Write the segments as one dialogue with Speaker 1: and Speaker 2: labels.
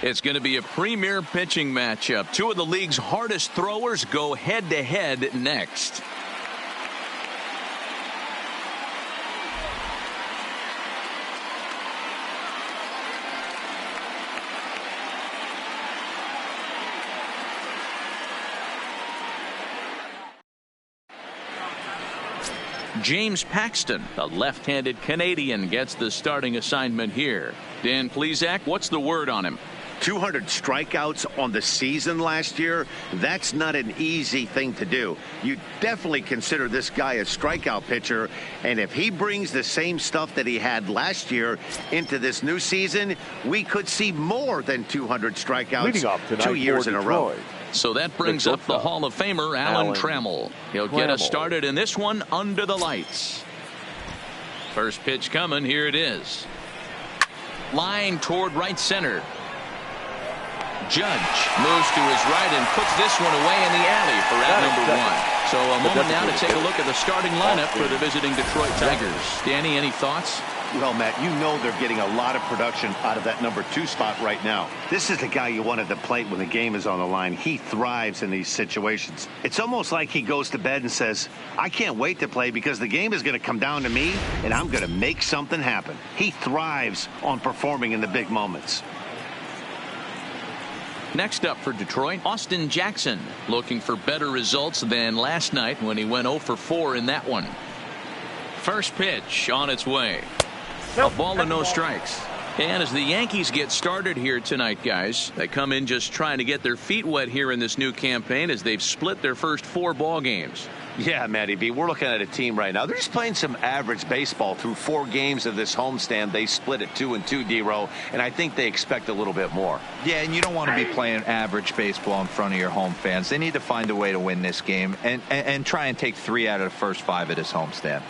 Speaker 1: It's going to be a premier pitching matchup. Two of the league's hardest throwers go head-to-head next. James Paxton, the left-handed Canadian, gets the starting assignment here. Dan Plesac, what's the word on him?
Speaker 2: 200 strikeouts on the season last year. That's not an easy thing to do. You definitely consider this guy a strikeout pitcher, and if he brings the same stuff that he had last year into this new season, we could see more than 200 strikeouts 2 years in a row.
Speaker 1: So that brings up the Hall of Famer Alan Trammell. He'll get us started in this one under the lights. First pitch coming. Here it is. Line toward right center. Judge moves to his right and puts this one away in the alley for out number one. So a moment now to take a look at the starting lineup for the visiting Detroit Tigers. Danny, any thoughts?
Speaker 2: Well, Matt, you know they're getting a lot of production out of that number 2 spot right now. This is the guy you want at the plate when the game is on the line. He thrives in these situations. It's almost like he goes to bed and says, I can't wait to play because the game is going to come down to me and I'm going to make something happen. He thrives on performing in the big moments.
Speaker 1: Next up for Detroit, Austin Jackson, looking for better results than last night when he went 0 for 4 in that one. First pitch on its way. A ball and no strikes. And as the Yankees get started here tonight, guys, they come in just trying to get their feet wet here in this new campaign as they've split their first 4 ball games.
Speaker 2: Yeah, Matty B, we're looking at a team right now. They're just playing some average baseball through 4 games of this homestand. They split it 2-2, D-Row, and I think they expect a little bit more.
Speaker 3: Yeah, and you don't want to be playing average baseball in front of your home fans. They need to find a way to win this game and try and take 3 out of the first 5 of this homestand.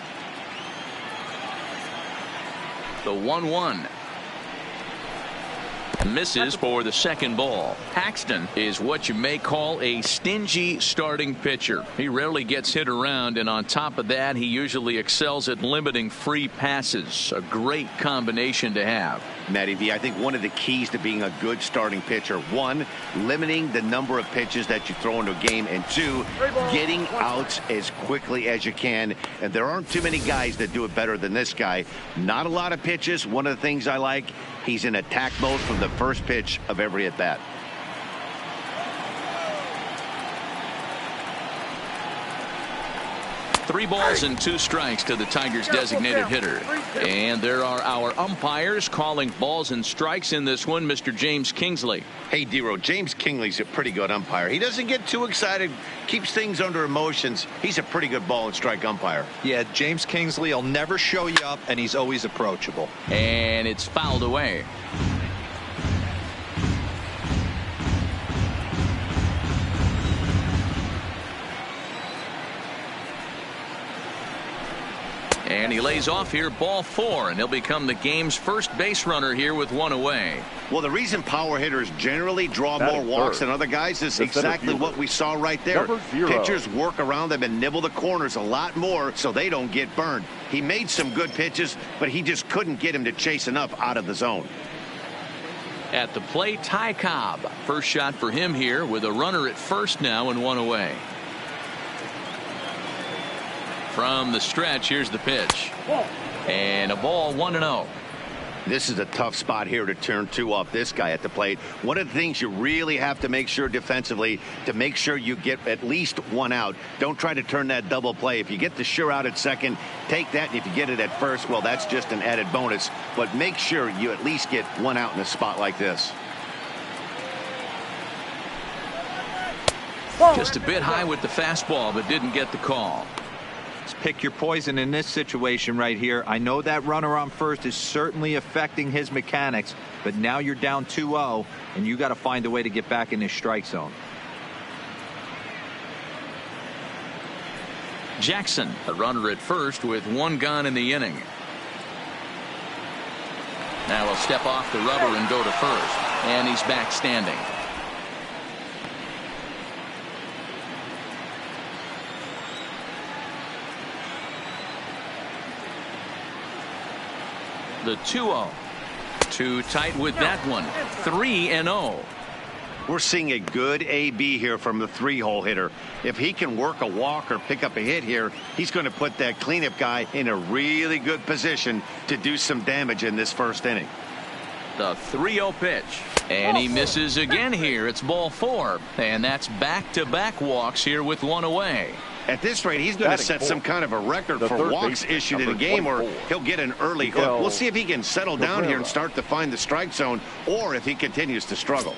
Speaker 1: The 1-1. Misses for the second ball. Paxton is what you may call a stingy starting pitcher. He rarely gets hit around, and on top of that, he usually excels at limiting free passes. A great combination to have.
Speaker 2: Matty V, I think one of the keys to being a good starting pitcher, 1, limiting the number of pitches that you throw into a game, and 2, getting outs as quickly as you can. And there aren't too many guys that do it better than this guy. Not a lot of pitches. One of the things I like, he's in attack mode from the first pitch of every at bat.
Speaker 1: Three balls and 2 strikes to the Tigers' designated hitter. And there are our umpires calling balls and strikes in this one. Mr. James Kingsley.
Speaker 2: Hey, D-Row, James Kingsley's a pretty good umpire. He doesn't get too excited, keeps things under emotions. He's a pretty good ball and strike umpire.
Speaker 3: Yeah, James Kingsley will never show you up, and he's always approachable.
Speaker 1: And it's fouled away. And he lays off here, ball 4, and he'll become the game's first base runner here with 1 away.
Speaker 2: Well, the reason power hitters generally draw more walks than other guys is exactly what we saw right there. Pitchers work around them and nibble the corners a lot more so they don't get burned. He made some good pitches, but he just couldn't get him to chase enough out of the zone.
Speaker 1: At the plate, Ty Cobb. First shot for him here with a runner at first now and 1 away. From the stretch, here's the pitch. And a ball, 1-0.
Speaker 2: This is a tough spot here to turn 2 off this guy at the plate. One of the things you really have to make sure defensively to make sure you get at least 1 out. Don't try to turn that double play. If you get the sure out at second, take that. And if you get it at first, well, that's just an added bonus. But make sure you at least get 1 out in a spot like this.
Speaker 1: Just a bit high with the fastball, but didn't get the call.
Speaker 3: Pick your poison in this situation right here. I know that runner on first is certainly affecting his mechanics, but now you're down 2-0, and you got to find a way to get back in this strike zone.
Speaker 1: Jackson, a runner at first with 1 gone in the inning. Now he'll step off the rubber and go to first, and he's back standing. The 2-0. Too tight with that one. 3-0.
Speaker 2: We're seeing a good AB here from the 3-hole hitter. If he can work a walk or pick up a hit here, he's going to put that cleanup guy in a really good position to do some damage in this first inning.
Speaker 1: The 3-0 pitch. And he misses again here. It's ball 4. And that's back-to-back walks here with one away.
Speaker 2: At this rate, he's going to set some kind of a record for walks issued in a game, or he'll get an early hook. We'll see if he can settle down here and start to find the strike zone, or if he continues to struggle.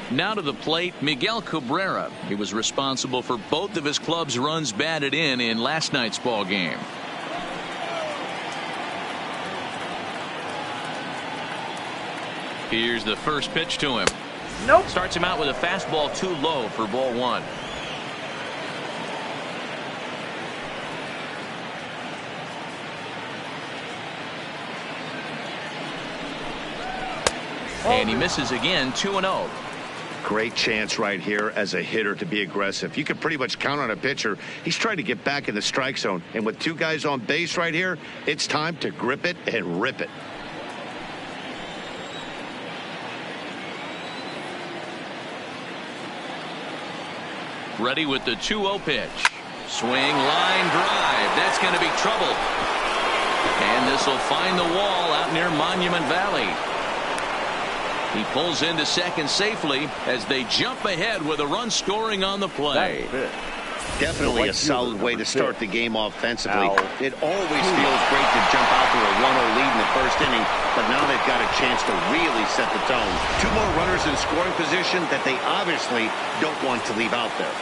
Speaker 1: Now to the plate, Miguel Cabrera. He was responsible for both of his club's runs batted in last night's ball game. Here's the first pitch to him.
Speaker 4: Nope.
Speaker 1: Starts him out with a fastball too low for ball 1. And he misses again. 2-0.
Speaker 2: Great chance right here as a hitter to be aggressive. You can pretty much count on a pitcher. He's trying to get back in the strike zone. And with 2 guys on base right here, it's time to grip it and rip it.
Speaker 1: Ready with the 2-0 pitch. Swing, line drive. That's going to be trouble. And this will find the wall out near Monument Valley. He pulls into second safely as they jump ahead with a run scoring on the play.
Speaker 2: Definitely a solid way to start the game offensively. It always feels great to jump out to a 1-0 lead in the first inning, but now they've got a chance to really set the tone. 2 more runners in scoring position that they obviously don't want to leave out there.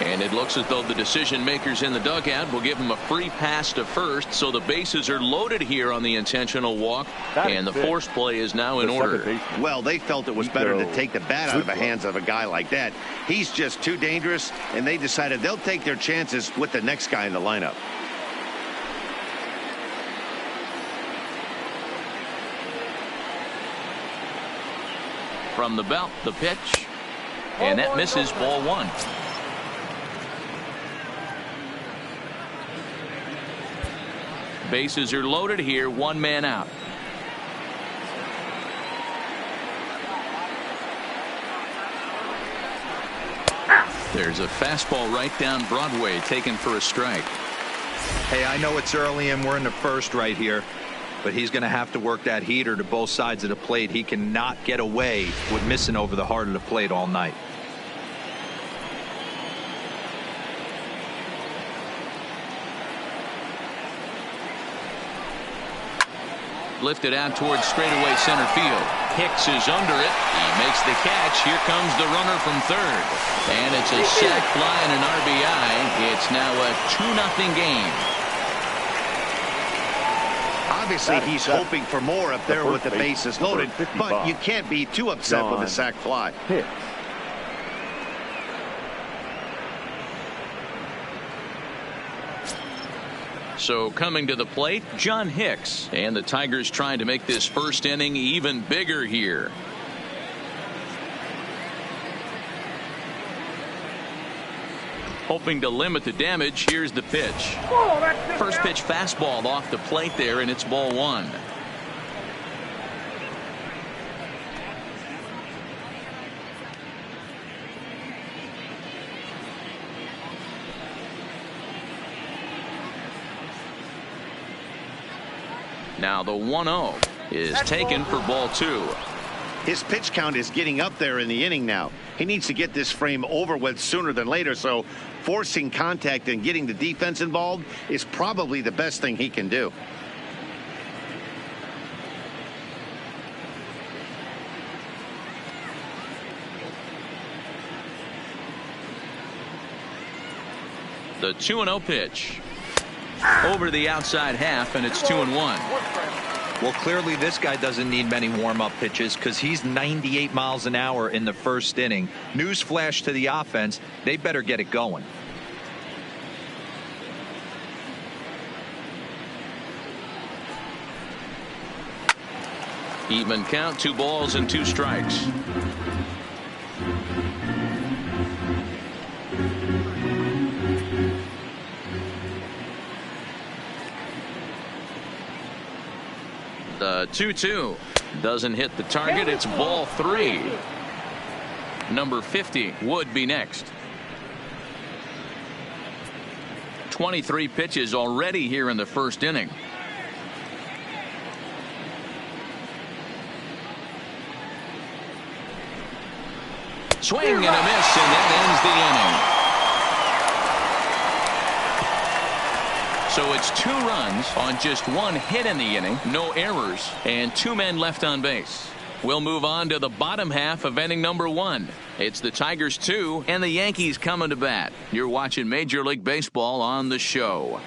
Speaker 1: And it looks as though the decision makers in the dugout will give him a free pass to first, so the bases are loaded here on the intentional walk, and the force play is now in order.
Speaker 2: Well, they felt it was better to take the bat out of the hands of a guy like that. He's just too dangerous, and they decided they'll take their chances with the next guy in the lineup.
Speaker 1: From the belt, the pitch, and that misses. Ball 1. Bases are loaded here. 1 man out. There's a fastball right down Broadway taken for a strike.
Speaker 3: Hey, I know it's early and we're in the first right here, but he's going to have to work that heater to both sides of the plate. He cannot get away with missing over the heart of the plate all night.
Speaker 1: Lifted out towards straightaway center field. Hicks is under it. He makes the catch. Here comes the runner from third. And it's a sac fly and an RBI. It's now a 2-0 game.
Speaker 2: Obviously, he's hoping for more up there with the bases loaded, but you can't be too upset with a sac fly.
Speaker 1: So coming to the plate, John Hicks. And the Tigers trying to make this first inning even bigger here. Hoping to limit the damage. Here's the pitch. First pitch fastball off the plate there, and it's ball 1. Now the 1-0 is taken for ball 2.
Speaker 2: His pitch count is getting up there in the inning now. He needs to get this frame over with sooner than later, so forcing contact and getting the defense involved is probably the best thing he can do.
Speaker 1: The 2-0 pitch. Over the outside half, and it's 2-1.
Speaker 3: Well, clearly this guy doesn't need many warm-up pitches because he's 98 miles an hour in the first inning. Newsflash to the offense, they better get it going.
Speaker 1: Even count, 2 balls and 2 strikes. The 2-2 doesn't hit the target. It's ball 3. Number 50 would be next. 23 pitches already here in the first inning. Swing and a miss, and that ends the inning. So it's 2 runs on just 1 hit in the inning, no errors, and 2 men left on base. We'll move on to the bottom half of inning number 1. It's the Tigers 2 and the Yankees coming to bat. You're watching Major League Baseball on the show.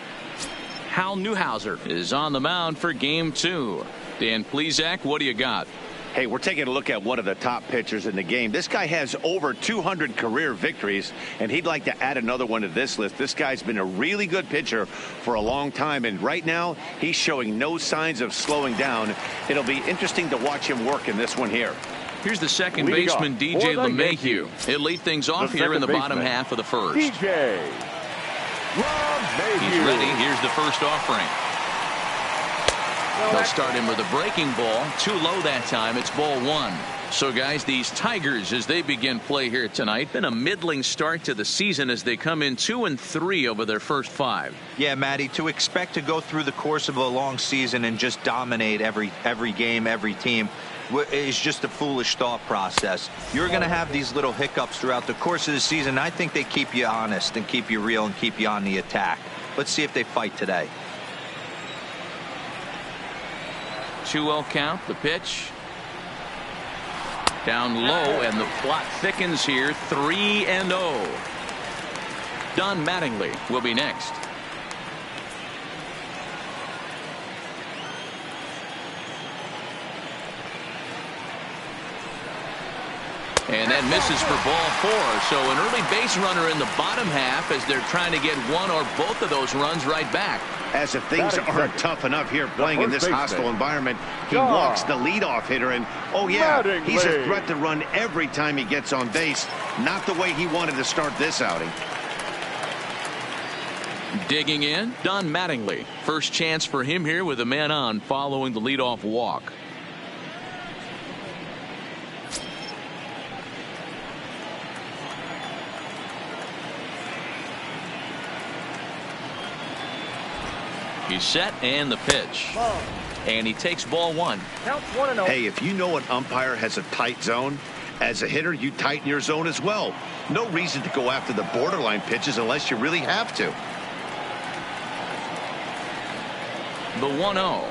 Speaker 1: Hal Newhouser is on the mound for game 2. Dan Plesac, what do you got?
Speaker 2: Hey, we're taking a look at one of the top pitchers in the game. This guy has over 200 career victories, and he'd like to add another one to this list. This guy's been a really good pitcher for a long time, and right now he's showing no signs of slowing down. It'll be interesting to watch him work in this one here.
Speaker 1: Here's the second baseman, DJ LeMahieu. He'll lead things off here in the bottom half of the first.
Speaker 4: DJ LeMahieu.
Speaker 1: He's ready. Here's the first offering. They'll start him with a breaking ball. Too low that time. It's ball 1. So, guys, these Tigers, as they begin play here tonight, been a middling start to the season as they come in 2-3 over their first 5.
Speaker 3: Yeah, Matty, to expect to go through the course of a long season and just dominate every game, every team, is just a foolish thought process. You're going to have these little hiccups throughout the course of the season. I think they keep you honest and keep you real and keep you on the attack. Let's see if they fight today.
Speaker 1: 2-0 count. The pitch. Down low, and the plot thickens here. 3-0. Don Mattingly will be next. And that misses for ball 4. So an early base runner in the bottom half as they're trying to get one or both of those runs right back.
Speaker 2: As if things aren't tough enough here playing in this hostile environment, he walks the leadoff hitter, and oh yeah, he's a threat to run every time he gets on base. Not the way he wanted to start this outing.
Speaker 1: Digging in, Don Mattingly. First chance for him here with a man on following the leadoff walk. He's set, and the pitch. And he takes ball 1.
Speaker 4: Counts 1-0.
Speaker 2: Hey, if you know an umpire has a tight zone, as a hitter, you tighten your zone as well. No reason to go after the borderline pitches unless you really have to.
Speaker 1: The 1-0.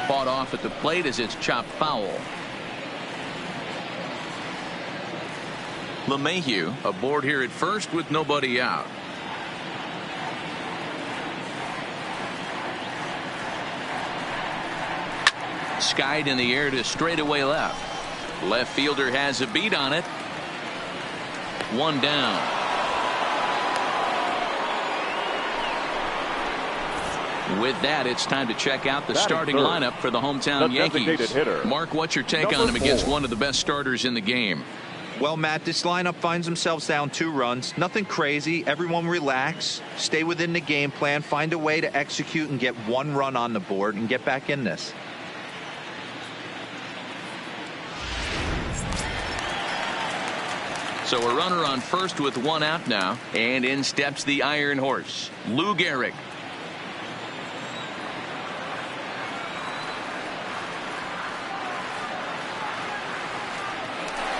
Speaker 1: Fought off at the plate as it's chopped foul. LeMahieu aboard here at first with nobody out. Skied in the air to straightaway left. Left fielder has a beat on it. 1 down. With that, it's time to check out the starting lineup for the hometown Yankees. Mark, what's your take on him against one of the best starters in the game?
Speaker 3: Well, Matt, this lineup finds themselves down 2 runs. Nothing crazy. Everyone relax. Stay within the game plan. Find a way to execute and get 1 run on the board and get back in this.
Speaker 1: So a runner on first with 1 out now, and in steps the Iron Horse, Lou Gehrig.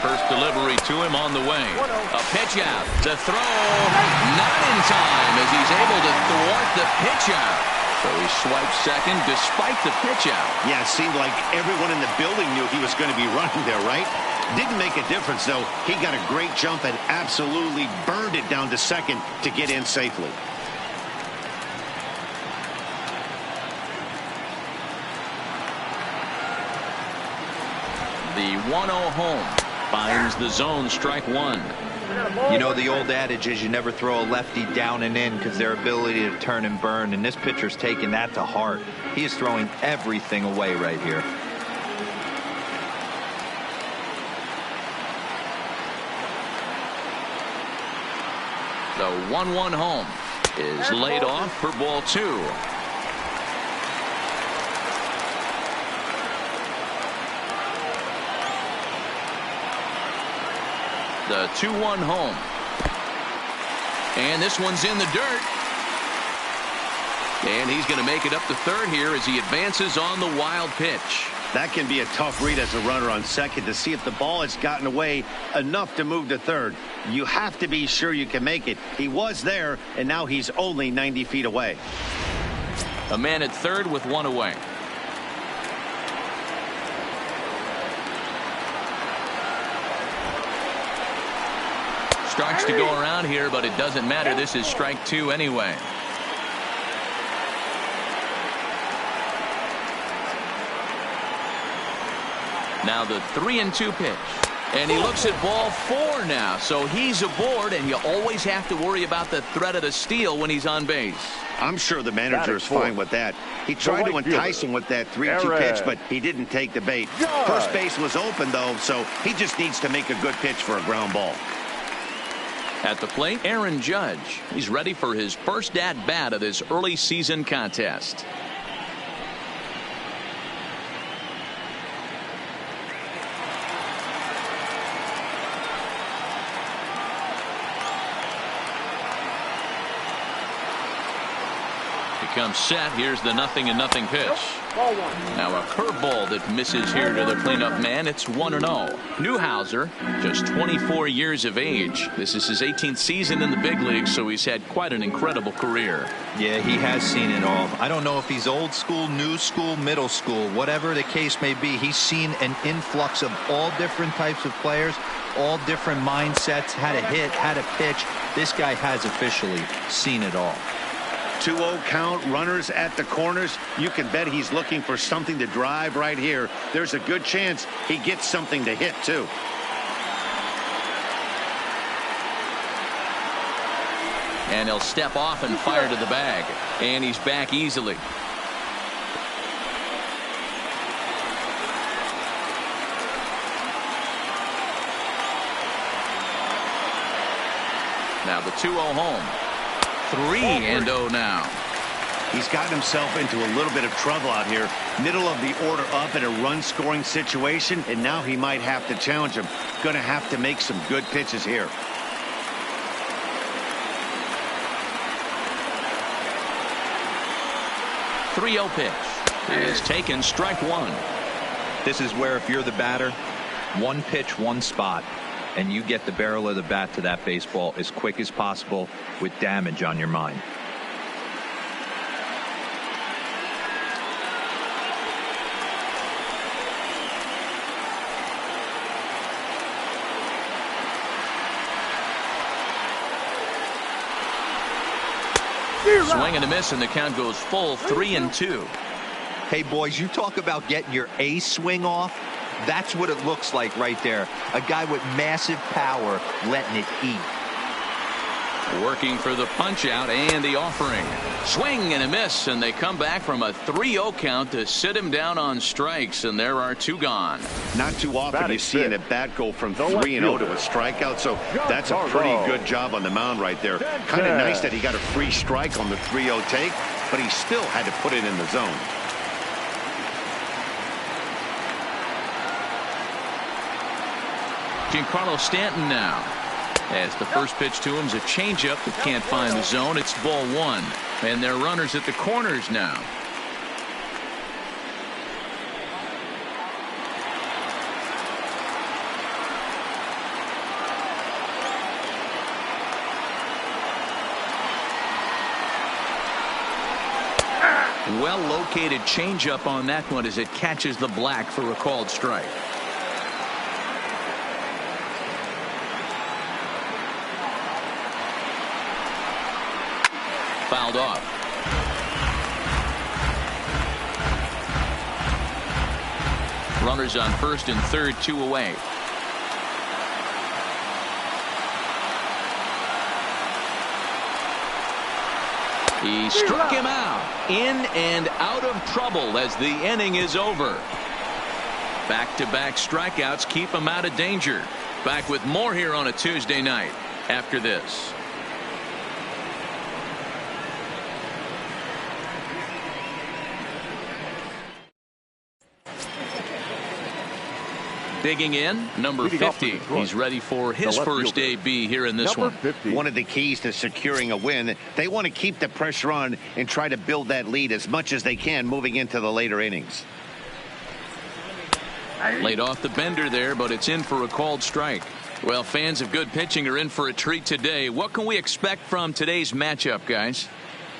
Speaker 1: First delivery to him on the way. A pitch out. The throw not in time as he's able to thwart the pitch out. So he swipes second despite the pitch out.
Speaker 2: Yeah, it seemed like everyone in the building knew he was going to be running there, right? Didn't make a difference, though. He got a great jump and absolutely burned it down to second to get in safely.
Speaker 1: The 1-0 home finds the zone, strike 1.
Speaker 3: You know, the old adage is you never throw a lefty down and in because their ability to turn and burn, and this pitcher's taking that to heart. He is throwing everything away right here.
Speaker 1: The 1-1 home is laid off for ball 2. The 2-1 home. And this one's in the dirt. And he's going to make it up to third here as he advances on the wild pitch.
Speaker 2: That can be a tough read as a runner on second to see if the ball has gotten away enough to move to third. You have to be sure you can make it. He was there, and now he's only 90 feet away.
Speaker 1: A man at third with one away. Strikes to go around here, but it doesn't matter. This is strike 2 anyway. Now the 3-2 pitch. And he looks at ball 4 now. So he's aboard, and you always have to worry about the threat of the steal when he's on base.
Speaker 2: I'm sure the manager is fine with that. He tried to entice him with that 3-2 pitch, but he didn't take the bait. First base was open, though, so he just needs to make a good pitch for a ground ball.
Speaker 1: At the plate, Aaron Judge. He's ready for his first at-bat of this early season contest. Comes set. Here's the 0-0 pitch. Now a curveball that misses here to the cleanup man. It's 1-0. Newhouser, just 24 years of age. This is his 18th season in the big leagues, so he's had quite an incredible career.
Speaker 3: Yeah, he has seen it all. I don't know if he's old school, new school, middle school, whatever the case may be. He's seen an influx of all different types of players, all different mindsets, how to hit, how to pitch. This guy has officially seen it all.
Speaker 2: 2-0 count, runners at the corners. You can bet he's looking for something to drive right here. There's a good chance he gets something to hit, too.
Speaker 1: And he'll step off and fire to the bag. And he's back easily. Now the 2-0 home. 3-0 now.
Speaker 2: He's gotten himself into a little bit of trouble out here. Middle of the order up in a run-scoring situation, and now he might have to challenge him. Going to have to make some good pitches here.
Speaker 1: .30 pitch is taken, strike 1.
Speaker 3: This is where if you're the batter, one pitch, one spot, and you get the barrel of the bat to that baseball as quick as possible with damage on your mind.
Speaker 1: Swing and a miss, and the count goes full 3-2.
Speaker 3: Hey, boys, you talk about getting your A swing off. That's what it looks like right there. A guy with massive power letting it eat.
Speaker 1: Working for the punch out and the offering. Swing and a miss, and they come back from a 3-0 count to sit him down on strikes, and there are 2 gone.
Speaker 2: Not too often you see an at-bat go from 3-0 to a strikeout, so that's a pretty good job on the mound right there. Kind of nice that he got a free strike on the 3-0 take, but he still had to put it in the zone.
Speaker 1: Giancarlo Stanton now. As the first pitch to him is a changeup that can't find the zone. It's ball 1. And they're runners at the corners now. Well located changeup on that one as it catches the black for a called strike. Fouled off. Runners on first and third, 2 away. He struck him out. In and out of trouble as the inning is over. Back-to-back strikeouts keep him out of danger. Back with more here on a Tuesday night after this. Digging in, number 50. He's ready for his first AB here in this one.
Speaker 4: 50.
Speaker 2: One of the keys to securing a win, they want to keep the pressure on and try to build that lead as much as they can moving into the later innings.
Speaker 1: Laid off the bender there, but it's in for a called strike. Well, fans of good pitching are in for a treat today. What can we expect from today's matchup, guys?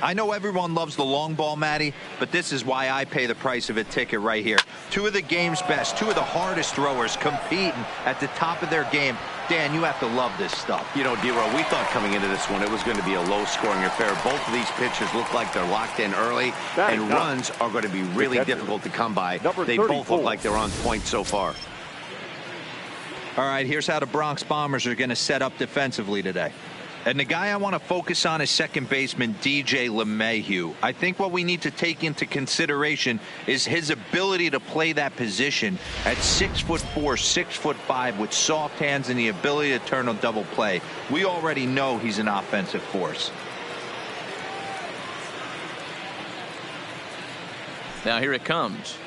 Speaker 3: I know everyone loves the long ball, Matty, but this is why I pay the price of a ticket right here. Two of the game's best, two of the hardest throwers competing at the top of their game. Dan, you have to love this stuff.
Speaker 2: You know, D-Row, we thought coming into this one it was going to be a low-scoring affair. Both of these pitchers look like they're locked in early, and runs are going to be really difficult to come by. They both look like they're on point so far.
Speaker 3: All right, here's how the Bronx Bombers are going to set up defensively today. And the guy I want to focus on is second baseman DJ LeMahieu. I think what we need to take into consideration is his ability to play that position at 6'4", 6'5", with soft hands and the ability to turn on double play. We already know he's an offensive force.
Speaker 1: Now here it comes.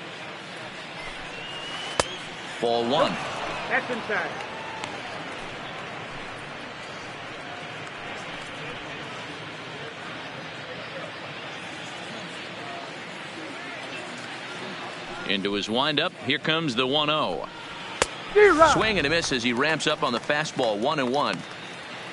Speaker 1: Ball one.
Speaker 4: That's inside.
Speaker 1: Into his windup. Here comes the 1-0. Swing and a miss as he ramps up on the fastball. 1-1.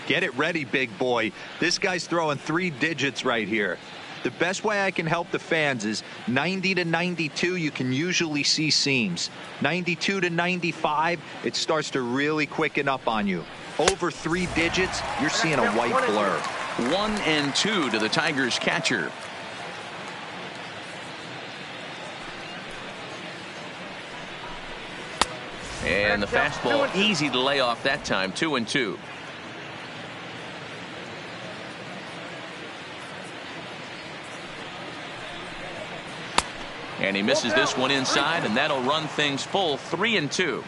Speaker 3: Get it ready, big boy. This guy's throwing 3 digits right here. The best way I can help the fans is 90 to 92. You can usually see seams. 92 to 95. It starts to really quicken up on you. Over 3 digits, you're seeing a white blur.
Speaker 1: 1-2 to the Tigers catcher. And the fastball easy to lay off that time. 2-2. And he misses this one inside, and that'll run things full. 3-2.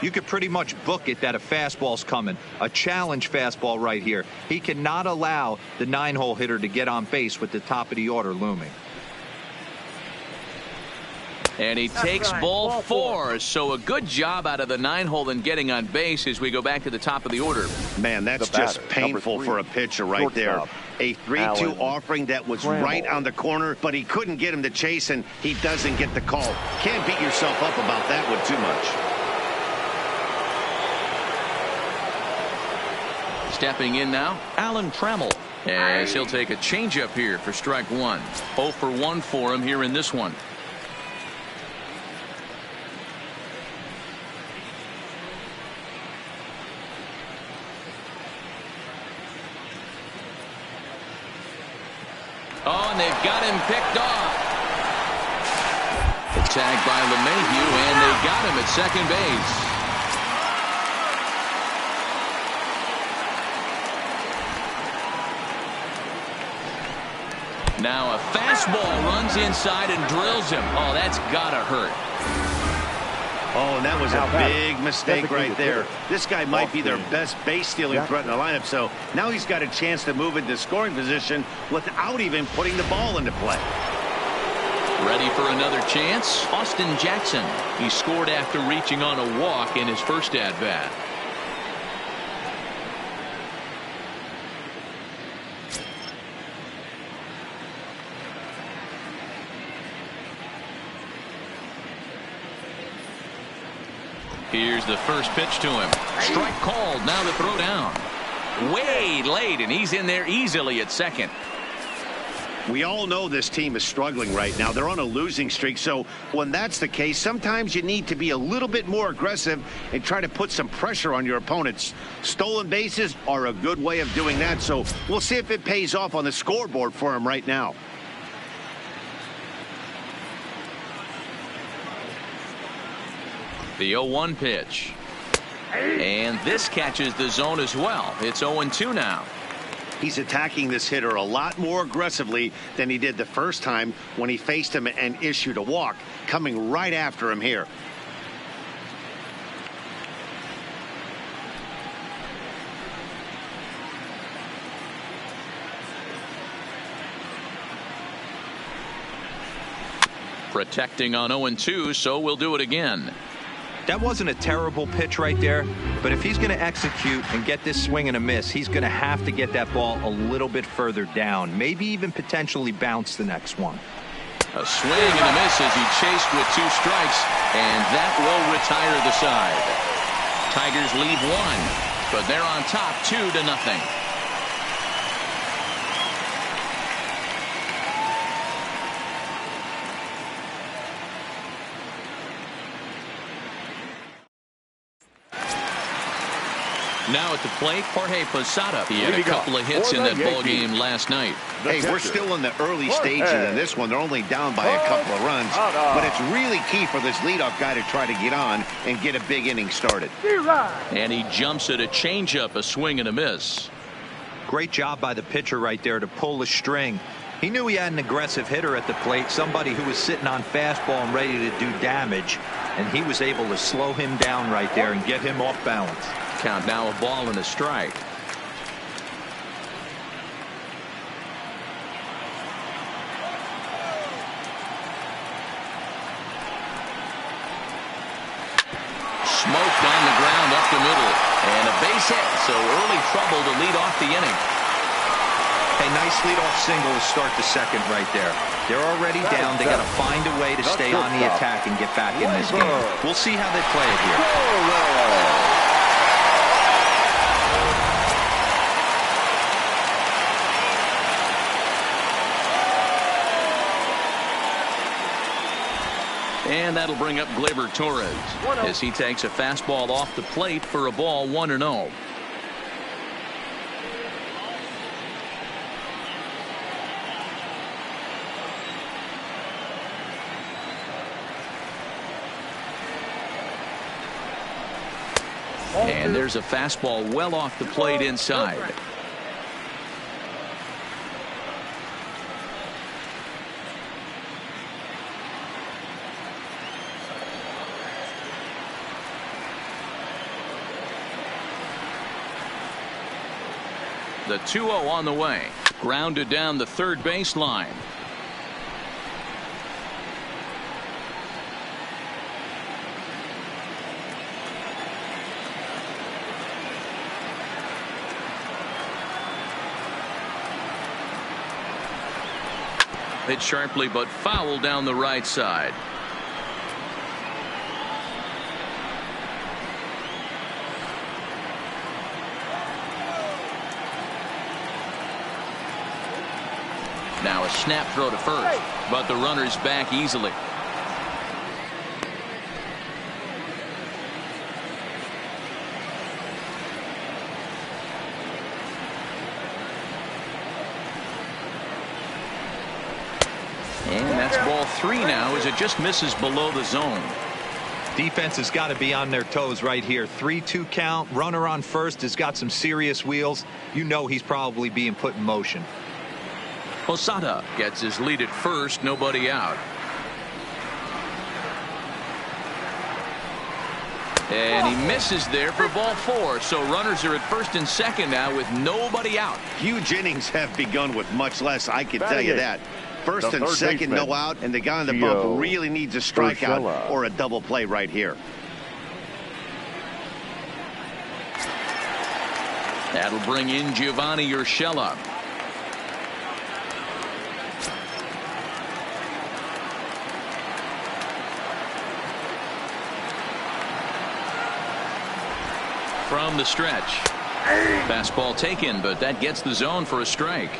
Speaker 3: You could pretty much book it that a fastball's coming. A challenge fastball right here. He cannot allow the 9-hole hitter to get on base with the top of the order looming.
Speaker 1: And he takes ball 4. So a good job out of the 9-hole in getting on base as we go back to the top of the order.
Speaker 2: Man, that's just painful for a pitcher right there. A 3-2 offering that was right on the corner, but he couldn't get him to chase, and he doesn't get the call. Can't beat yourself up about that one too
Speaker 1: much. Stepping in now, Alan Trammell. As he'll take a changeup here for strike 1. 0 for 1 for him here in this one. Oh, and they've got him picked off. The tag by LeMahieu, and they got him at second base. Now a fastball runs inside and drills him. Oh, that's gotta hurt.
Speaker 2: Oh, and that was a big mistake right there. This guy might be their best base-stealing threat in the lineup, so now he's got a chance to move into scoring position without even putting the ball into play.
Speaker 1: Ready for another chance? Austin Jackson. He scored after reaching on a walk in his first at-bat. Here's the first pitch to him. Strike called. Now the throw down. Way late, and he's in there easily at second.
Speaker 2: We all know this team is struggling right now. They're on a losing streak, so when that's the case, sometimes you need to be a little bit more aggressive and try to put some pressure on your opponents. Stolen bases are a good way of doing that, so we'll see if it pays off on the scoreboard for him right now.
Speaker 1: The 0-1 pitch. And this catches the zone as well. It's 0-2 now.
Speaker 2: He's attacking this hitter a lot more aggressively than he did the first time when he faced him and issued a walk, coming right after him here.
Speaker 1: Protecting on 0-2, so we'll do it again.
Speaker 3: That wasn't a terrible pitch right there, but if he's going to execute and get this swing and a miss, he's going to have to get that ball a little bit further down, maybe even potentially bounce the next one.
Speaker 1: A swing and a miss as he chased with 2 strikes, and that will retire the side. Tigers lead 1, but they're on top 2-0. Now at the plate, Jorge Posada. He had a couple of hits in that ball game last night.
Speaker 2: Hey, we're still in the early stages of this one. They're only down by a couple of runs, but it's really key for this leadoff guy to try to get on and get a big inning started.
Speaker 1: And he jumps at a changeup, a swing and a miss.
Speaker 3: Great job by the pitcher right there to pull the string. He knew he had an aggressive hitter at the plate, somebody who was sitting on fastball and ready to do damage, and he was able to slow him down right there and get him off balance.
Speaker 1: Count now a ball and a strike. Smoked on the ground up the middle, and a base hit, so early trouble to lead off the inning.
Speaker 3: Hey, nice leadoff single to start the second right there. They're already down. They got to find a way to stay on the attack and get back in this game. We'll see how they play it here.
Speaker 1: And that'll bring up Gleyber Torres as he takes a fastball off the plate for a ball 1-0. And there's a fastball well off the plate inside. The 2-0 on the way. Grounded down the third baseline. Hit sharply but foul down the right side. Now a snap throw to first, but the runner's back easily. And that's ball 3 now as it just misses below the zone.
Speaker 3: Defense has got to be on their toes right here. 3-2 count. Runner on first has got some serious wheels. You know he's probably being put in motion.
Speaker 1: Posada gets his lead at first, nobody out. And he misses there for ball 4, so runners are at first and second now with nobody out.
Speaker 2: Huge innings have begun with much less, I can tell you that. First and second, no out, and the guy on the bump really needs a strikeout or a double play right here.
Speaker 1: That'll bring in Giovanni Urshela. From the stretch. Fastball taken, but that gets the zone for a strike.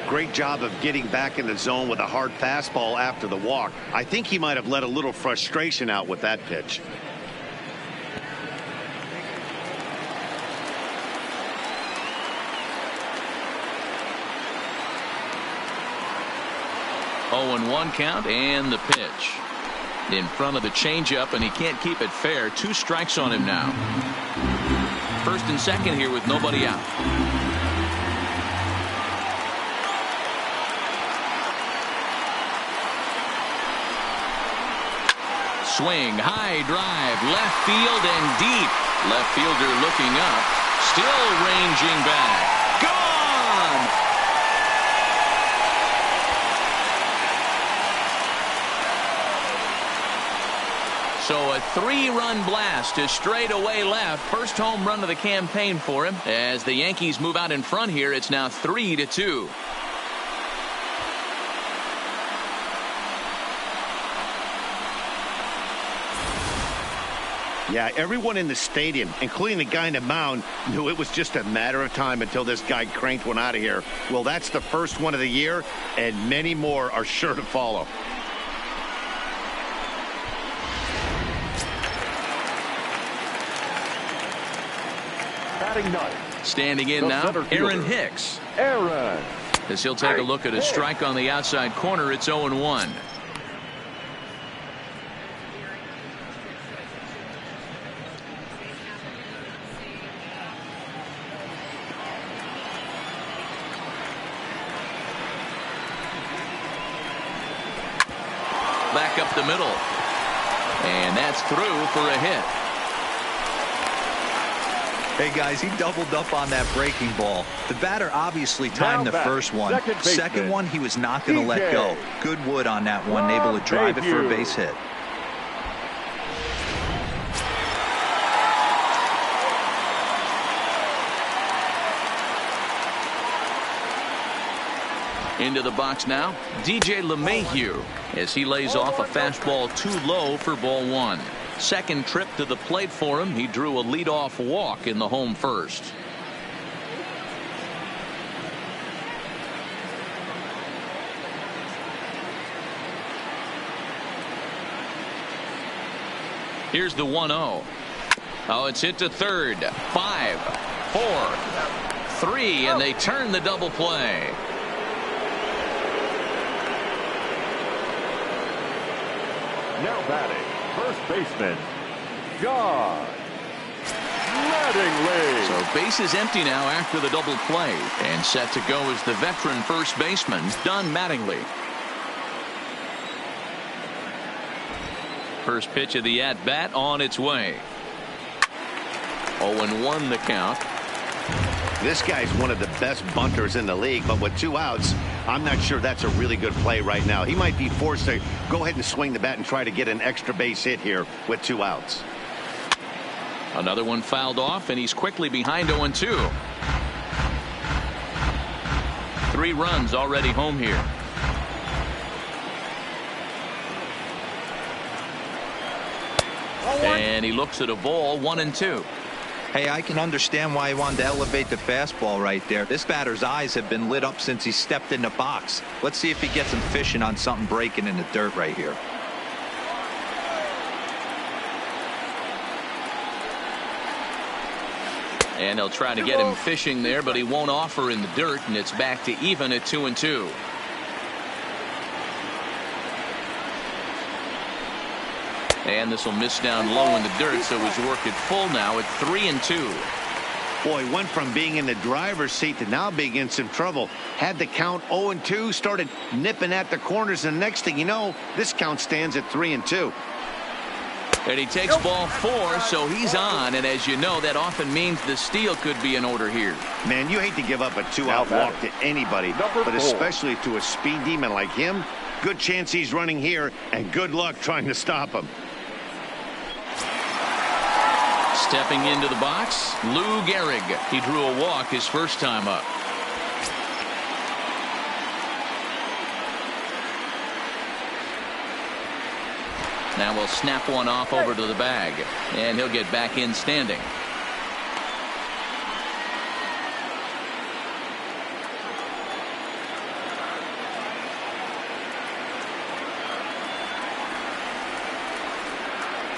Speaker 2: Great job of getting back in the zone with a hard fastball after the walk. I think he might have let a little frustration out with that pitch.
Speaker 1: Oh, and 1 count and the pitch. In front of the changeup, and he can't keep it fair. 2 strikes on him now. First and second here with nobody out. Swing, high drive, left field and deep. Left fielder looking up, still ranging back. Gone! So a 3-run blast to straightaway left. First home run of the campaign for him. As the Yankees move out in front here, it's now 3-2.
Speaker 2: Yeah, everyone in the stadium, including the guy in the mound, knew it was just a matter of time until this guy cranked one out of here. Well, that's the first one of the year, and many more are sure to follow.
Speaker 4: Batting ninth.
Speaker 1: Standing in now, Aaron Hicks.
Speaker 4: Aaron.
Speaker 1: As he'll take a look at a strike on the outside corner, it's 0-1. Back up the middle. And that's through for a hit.
Speaker 3: Hey, guys, he doubled up on that breaking ball. The batter obviously timed the first one. Second one, he was not going to let go. Good wood on that one, able to drive it for a base hit.
Speaker 1: Into the box now, DJ LeMahieu, as he lays off a fastball too low for ball 1. Second trip to the plate for him. He drew a leadoff walk in the home first. Here's the 1-0. Oh, it's hit to third. 5, 4, 3, and they turn the double play.
Speaker 4: Now batting, first baseman, John Mattingly.
Speaker 1: So base is empty now after the double play, and set to go is the veteran first baseman, Don Mattingly. First pitch of the at-bat on its way. 0-1 the count.
Speaker 2: This guy's one of the best bunters in the league, but with 2 outs, I'm not sure that's a really good play right now. He might be forced to go ahead and swing the bat and try to get an extra base hit here with 2 outs.
Speaker 1: Another one fouled off, and he's quickly behind 0-2. 3 runs already home here. And he looks at a ball, 1-2.
Speaker 3: Hey, I can understand why he wanted to elevate the fastball right there. This batter's eyes have been lit up since he stepped in the box. Let's see if he gets him fishing on something breaking in the dirt right here.
Speaker 1: And they'll try to get him fishing there, but he won't offer in the dirt, and it's back to even at 2-2. And this will miss down low in the dirt, so he's worked it full now at 3-2.
Speaker 2: Boy, went from being in the driver's seat to now being in some trouble. Had the count 0-2, started nipping at the corners, and the next thing you know, this count stands at 3-2.
Speaker 1: And he takes ball 4, so he's on, and as you know, that often means the steal could be in order here.
Speaker 2: Man, you hate to give up a 2-out walk to anybody, but especially to a speed demon like him. Good chance he's running here, and good luck trying to stop him.
Speaker 1: Stepping into the box, Lou Gehrig. He drew a walk his first time up. Now we'll snap one off over to the bag, and he'll get back in standing.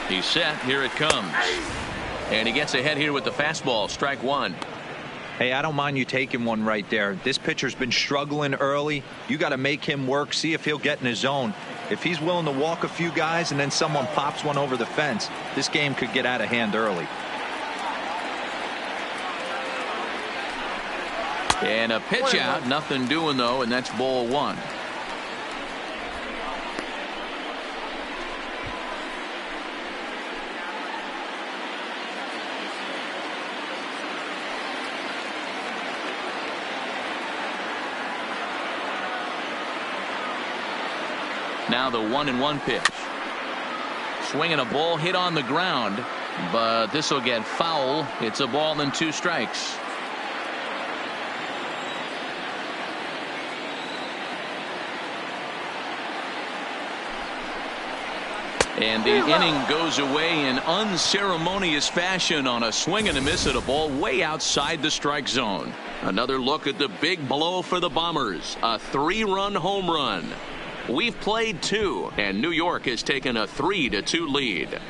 Speaker 1: He's set. Here it comes. And he gets ahead here with the fastball. Strike 1.
Speaker 3: Hey, I don't mind you taking one right there. This pitcher's been struggling early. You got to make him work, see if he'll get in his zone. If he's willing to walk a few guys and then someone pops one over the fence, this game could get out of hand early.
Speaker 1: And a pitch out. Nothing doing, though, and that's ball 1. Now the 1-1 pitch. swing and a ball hit on the ground, but this will get foul. It's a ball and 2 strikes. And the inning goes away in unceremonious fashion on a swing and a miss at a ball way outside the strike zone. Another look at the big blow for the Bombers. A 3-run home run. We've played 2, and New York has taken a 3-2 lead.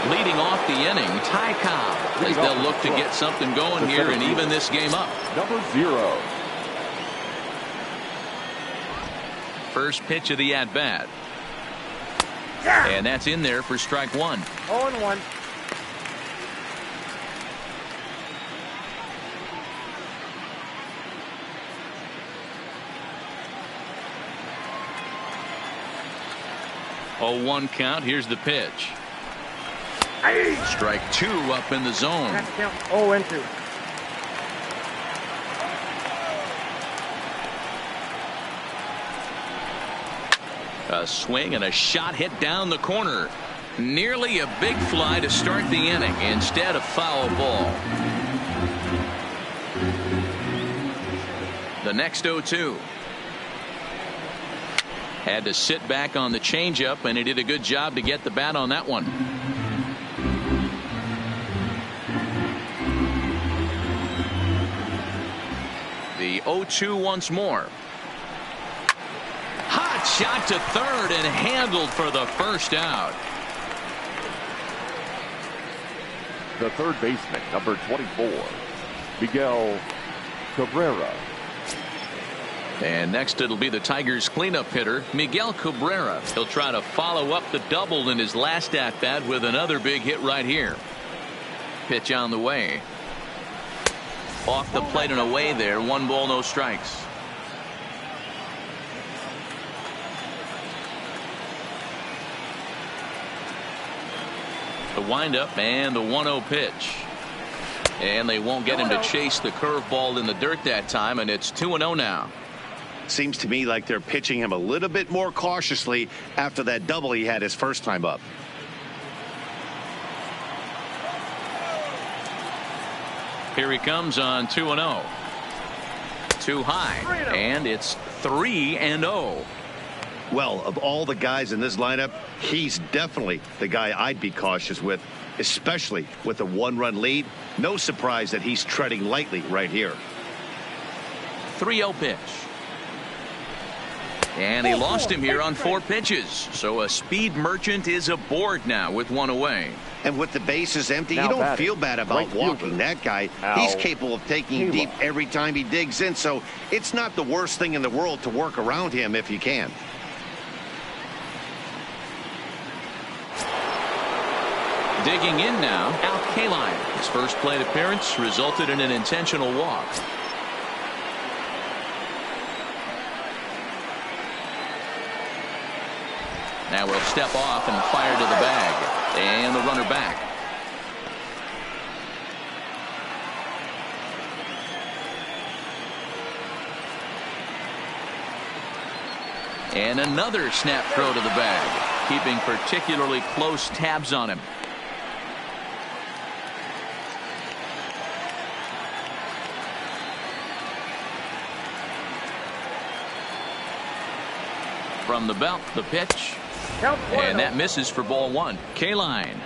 Speaker 1: Leading off the inning, Ty Cobb, as they'll look to get something going here and even this game up.
Speaker 4: Number 0.
Speaker 1: First pitch of the at-bat. And that's in there for strike 1.
Speaker 5: 0-1.
Speaker 1: Oh, 1 count. Here's the pitch. Strike 2 up in the zone.
Speaker 5: 0-2.
Speaker 1: A swing and a shot hit down the corner. Nearly a big fly to start the inning. Instead, a foul ball. The next 0-2. Had to sit back on the changeup, and he did a good job to get the bat on that one. The 0-2 once more. Hot shot to third and handled for the first out.
Speaker 4: The third baseman, number 24, Miguel Cabrera.
Speaker 1: And next it'll be the Tigers cleanup hitter, Miguel Cabrera. He'll try to follow up the double in his last at-bat with another big hit right here. Pitch on the way. Off the plate and away there. 1 ball, no strikes. The windup and the 1-0 pitch. And they won't get him to chase the curveball in the dirt that time, and it's 2-0 now.
Speaker 2: Seems to me like they're pitching him a little bit more cautiously after that double he had his first time up.
Speaker 1: Here he comes on 2-0. Too high, and it's 3-0.
Speaker 2: Well, of all the guys in this lineup, he's definitely the guy I'd be cautious with, especially with a 1-run lead. No surprise that he's treading lightly right here.
Speaker 1: 3-0 pitch. And he lost him here on 4 pitches. So a speed merchant is aboard now with 1 away.
Speaker 2: And with the bases empty,
Speaker 4: Now
Speaker 2: you don't
Speaker 4: batting,
Speaker 2: feel bad about
Speaker 4: right
Speaker 2: walking
Speaker 4: fielder,
Speaker 2: that guy.
Speaker 4: Al
Speaker 2: He's capable of taking deep every time he digs in, so it's not the worst thing in the world to work around him if you can.
Speaker 1: Digging in now, Al Kaline. His first plate appearance resulted in an intentional walk. Now we'll step off and fire to the bag. And the runner back. And another snap throw to the bag, keeping particularly close tabs on him. From the belt, the pitch. And that misses for ball 1. Kaline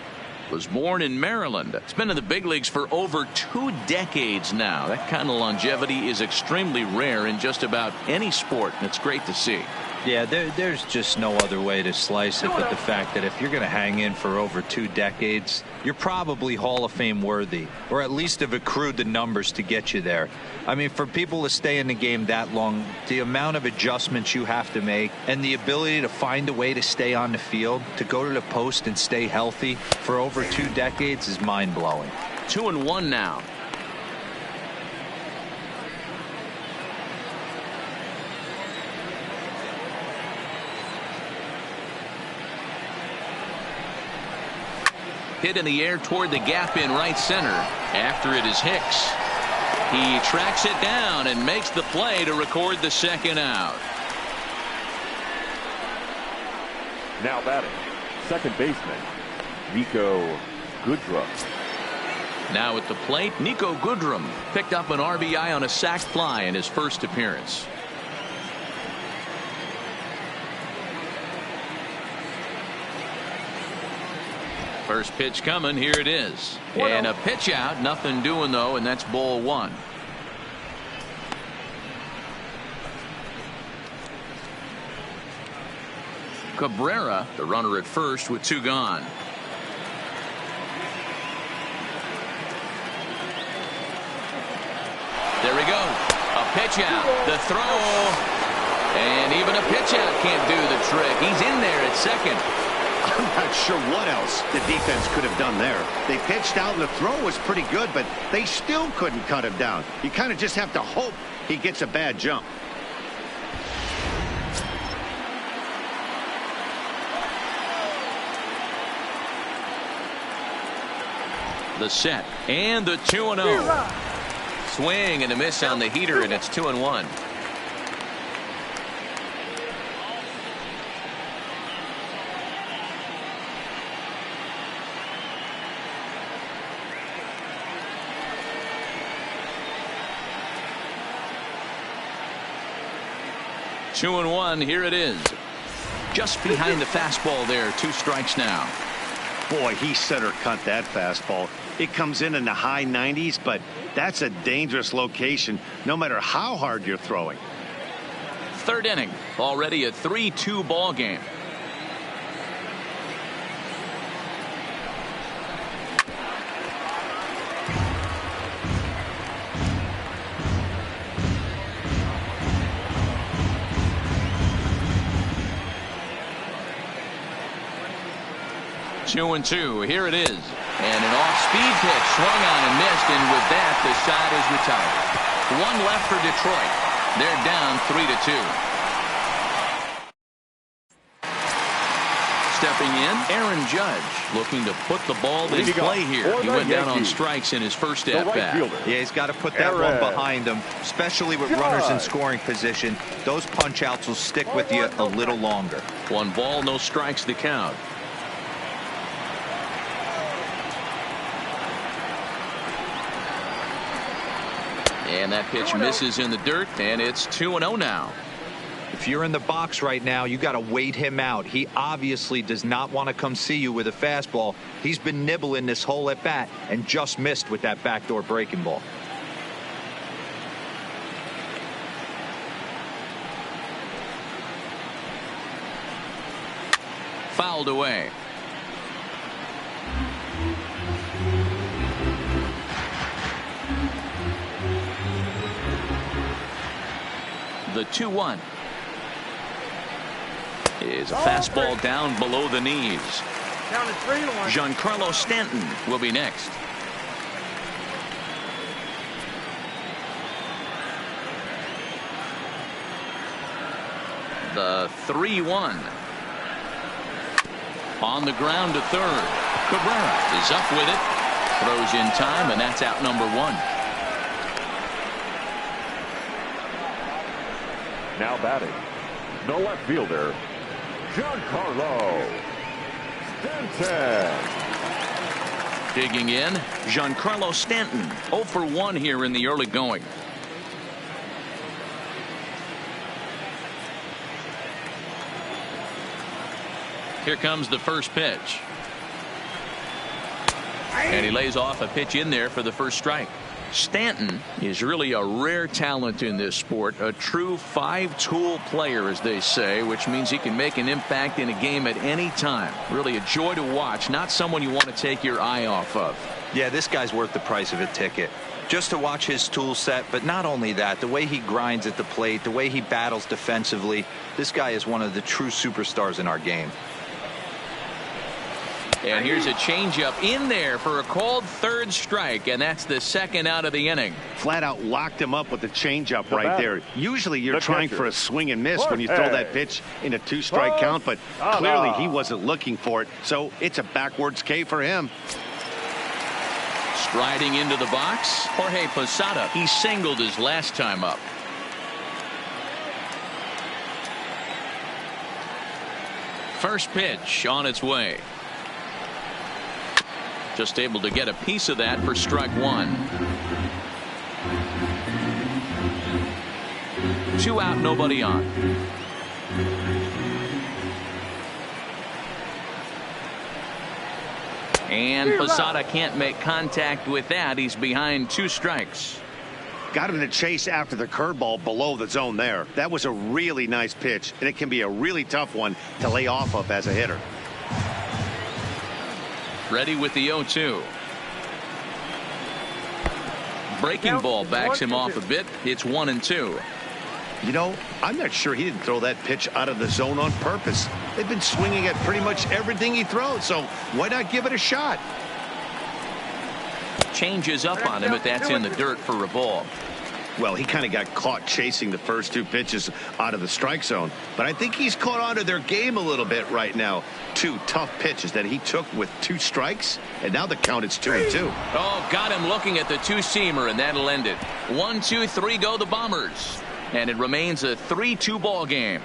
Speaker 1: was born in Maryland. It's been in the big leagues for over 2 decades now. That kind of longevity is extremely rare in just about any sport, and it's great to see.
Speaker 3: Yeah, there's just no other way to slice it but the fact that if you're going to hang in for over 2 decades, you're probably Hall of Fame worthy, or at least have accrued the numbers to get you there. I mean, for people to stay in the game that long, the amount of adjustments you have to make and the ability to find a way to stay on the field, to go to the post and stay healthy for over 2 decades is mind-blowing.
Speaker 1: 2-1 now. Hit in the air toward the gap in right center. After it is Hicks. He tracks it down and makes the play to record the second out.
Speaker 4: Now batting, second baseman, Nico Goodrum.
Speaker 1: Now at the plate, Nico Goodrum picked up an RBI on a sac fly in his first appearance. First pitch coming. Here it is. And a pitch out. Nothing doing, though, and that's ball one. Cabrera, the runner at first with two gone. There we go. A pitch out. The throw. And even a pitch out can't do the trick. He's in there at second.
Speaker 2: I'm not sure what else the defense could have done there. They pitched out and the throw was pretty good, but they still couldn't cut him down. You kind of just have to hope he gets a bad jump.
Speaker 1: The set and the 2-0. Swing and a miss on the heater, and it's 2-1. Two and one. Here it is. Just behind the fastball there. 2 strikes now.
Speaker 2: Boy, he center cut that fastball. It comes in the high 90s, but that's a dangerous location no matter how hard you're throwing.
Speaker 1: Third inning. Already a 3-2 ball game. Two and two. Here it is. And an off-speed pitch swung on and missed, and with that the side is retired. One left for Detroit. They're down 3-2. Stepping in, Aaron Judge looking to put the ball in play here. He went down on strikes in his first at-bat.
Speaker 3: Yeah, he's got to put that one behind him, especially with runners in scoring position. Those punch-outs will stick with you a little longer.
Speaker 1: 1 ball, no strikes the count. And that pitch misses in the dirt, and it's 2-0 now.
Speaker 3: If you're in the box right now, you got to wait him out. He obviously does not want to come see you with a fastball. He's been nibbling this whole at bat and just missed with that backdoor breaking ball.
Speaker 1: Fouled away. The 2-1 is a fastball down below the knees.
Speaker 5: Down to 3-1.
Speaker 1: Giancarlo Stanton will be next. The 3-1 on the ground to third. Cabrera is up with it, throws in time, and that's out number 1.
Speaker 4: Now batting, the left fielder, Giancarlo Stanton.
Speaker 1: Digging in, Giancarlo Stanton, 0 for 1 here in the early going. Here comes the first pitch. And he lays off a pitch in there for the first strike. Stanton is really a rare talent in this sport, a true 5-tool player, as they say, which means he can make an impact in a game at any time. Really a joy to watch, not someone you want to take your eye off of.
Speaker 3: Yeah, this guy's worth the price of a ticket. Just to watch his tool set, but not only that, the way he grinds at the plate, the way he battles defensively, this guy is one of the true superstars in our game.
Speaker 1: And here's a changeup in there for a called third strike, and that's the second out of the inning.
Speaker 2: Flat out locked him up with the changeup right there. Usually you're trying for a swing and miss when you throw that pitch in a 2-strike count, but clearly he wasn't looking for it, so it's a backwards K for him.
Speaker 1: Striding into the box, Jorge Posada. He singled his last time up. First pitch on its way. Just able to get a piece of that for strike one. 2 out, nobody on. And Posada can't make contact with that. He's behind 2 strikes.
Speaker 2: Got him to chase after the curveball below the zone there. That was a really nice pitch, and it can be a really tough one to lay off of as a hitter.
Speaker 1: Ready with the 0-2. Breaking ball backs him off a bit. It's 1-2.
Speaker 2: You know, I'm not sure he didn't throw that pitch out of the zone on purpose. They've been swinging at pretty much everything he throws, so why not give it a shot?
Speaker 1: Changes up on him, but that's in the dirt for a ball.
Speaker 2: Well, he kind of got caught chasing the first 2 pitches out of the strike zone, but I think he's caught on to their game a little bit right now. 2 tough pitches that he took with 2 strikes, and now the count is 2-2.
Speaker 1: Oh, got him looking at the 2-seamer, and that'll end it. 1, 2, 3 go the Bombers, and it remains a 3-2 ball game.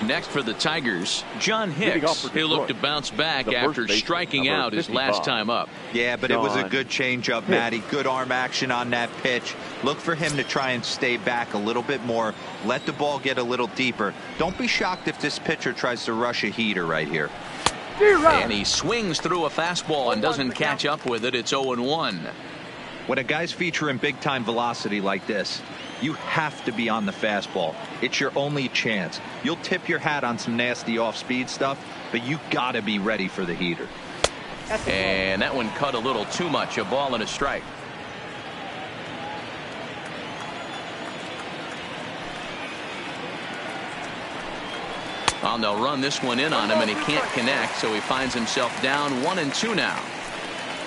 Speaker 1: Next for the Tigers, John Hicks. He'll look to bounce back after striking out his last time up.
Speaker 3: Yeah, but it was a good changeup, Matty. Good arm action on that pitch. Look for him to try and stay back a little bit more. Let the ball get a little deeper. Don't be shocked if this pitcher tries to rush a heater right here.
Speaker 1: And he swings through a fastball and doesn't catch up with it. It's 0-1.
Speaker 3: When a guy's featuring big-time velocity like this, you have to be on the fastball. It's your only chance. You'll tip your hat on some nasty off-speed stuff, but you got to be ready for the heater.
Speaker 1: And that one cut a little too much. A ball and a strike. Well, they'll run this one in on him, and he can't connect, so he finds himself down 1-2 now.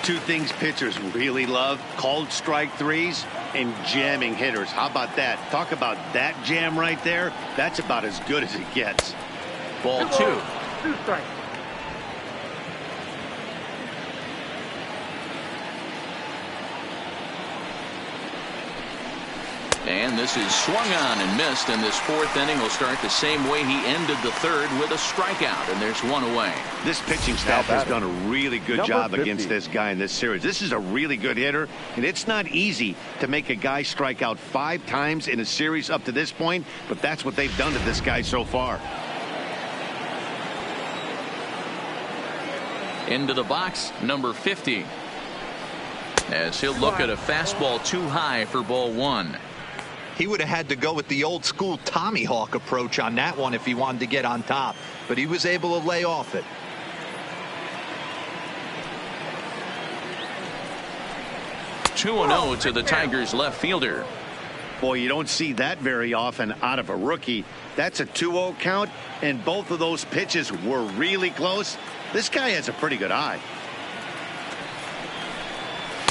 Speaker 2: 2 things pitchers really love: called strike threes and jamming hitters. How about that? Talk about that jam right there. That's about as good as it gets.
Speaker 1: Ball 2.
Speaker 5: 2 strikes.
Speaker 1: And this is swung on and missed, and this 4th inning will start the same way he ended the 3rd, with a strikeout, and there's 1 away.
Speaker 2: This pitching staff has done a really good job against this guy in this series. This is a really good hitter, and it's not easy to make a guy strike out 5 times in a series up to this point, but that's what they've done to this guy so far.
Speaker 1: Into the box, number 50. As he'll look at a fastball too high for ball 1.
Speaker 3: He would have had to go with the old school Tommy Hawk approach on that one if he wanted to get on top, but he was able to lay off it.
Speaker 1: Two 2-0 to the Tigers left fielder.
Speaker 2: Boy, you don't see that very often out of a rookie. That's a 2-0 count, and both of those pitches were really close. This guy has a pretty good eye.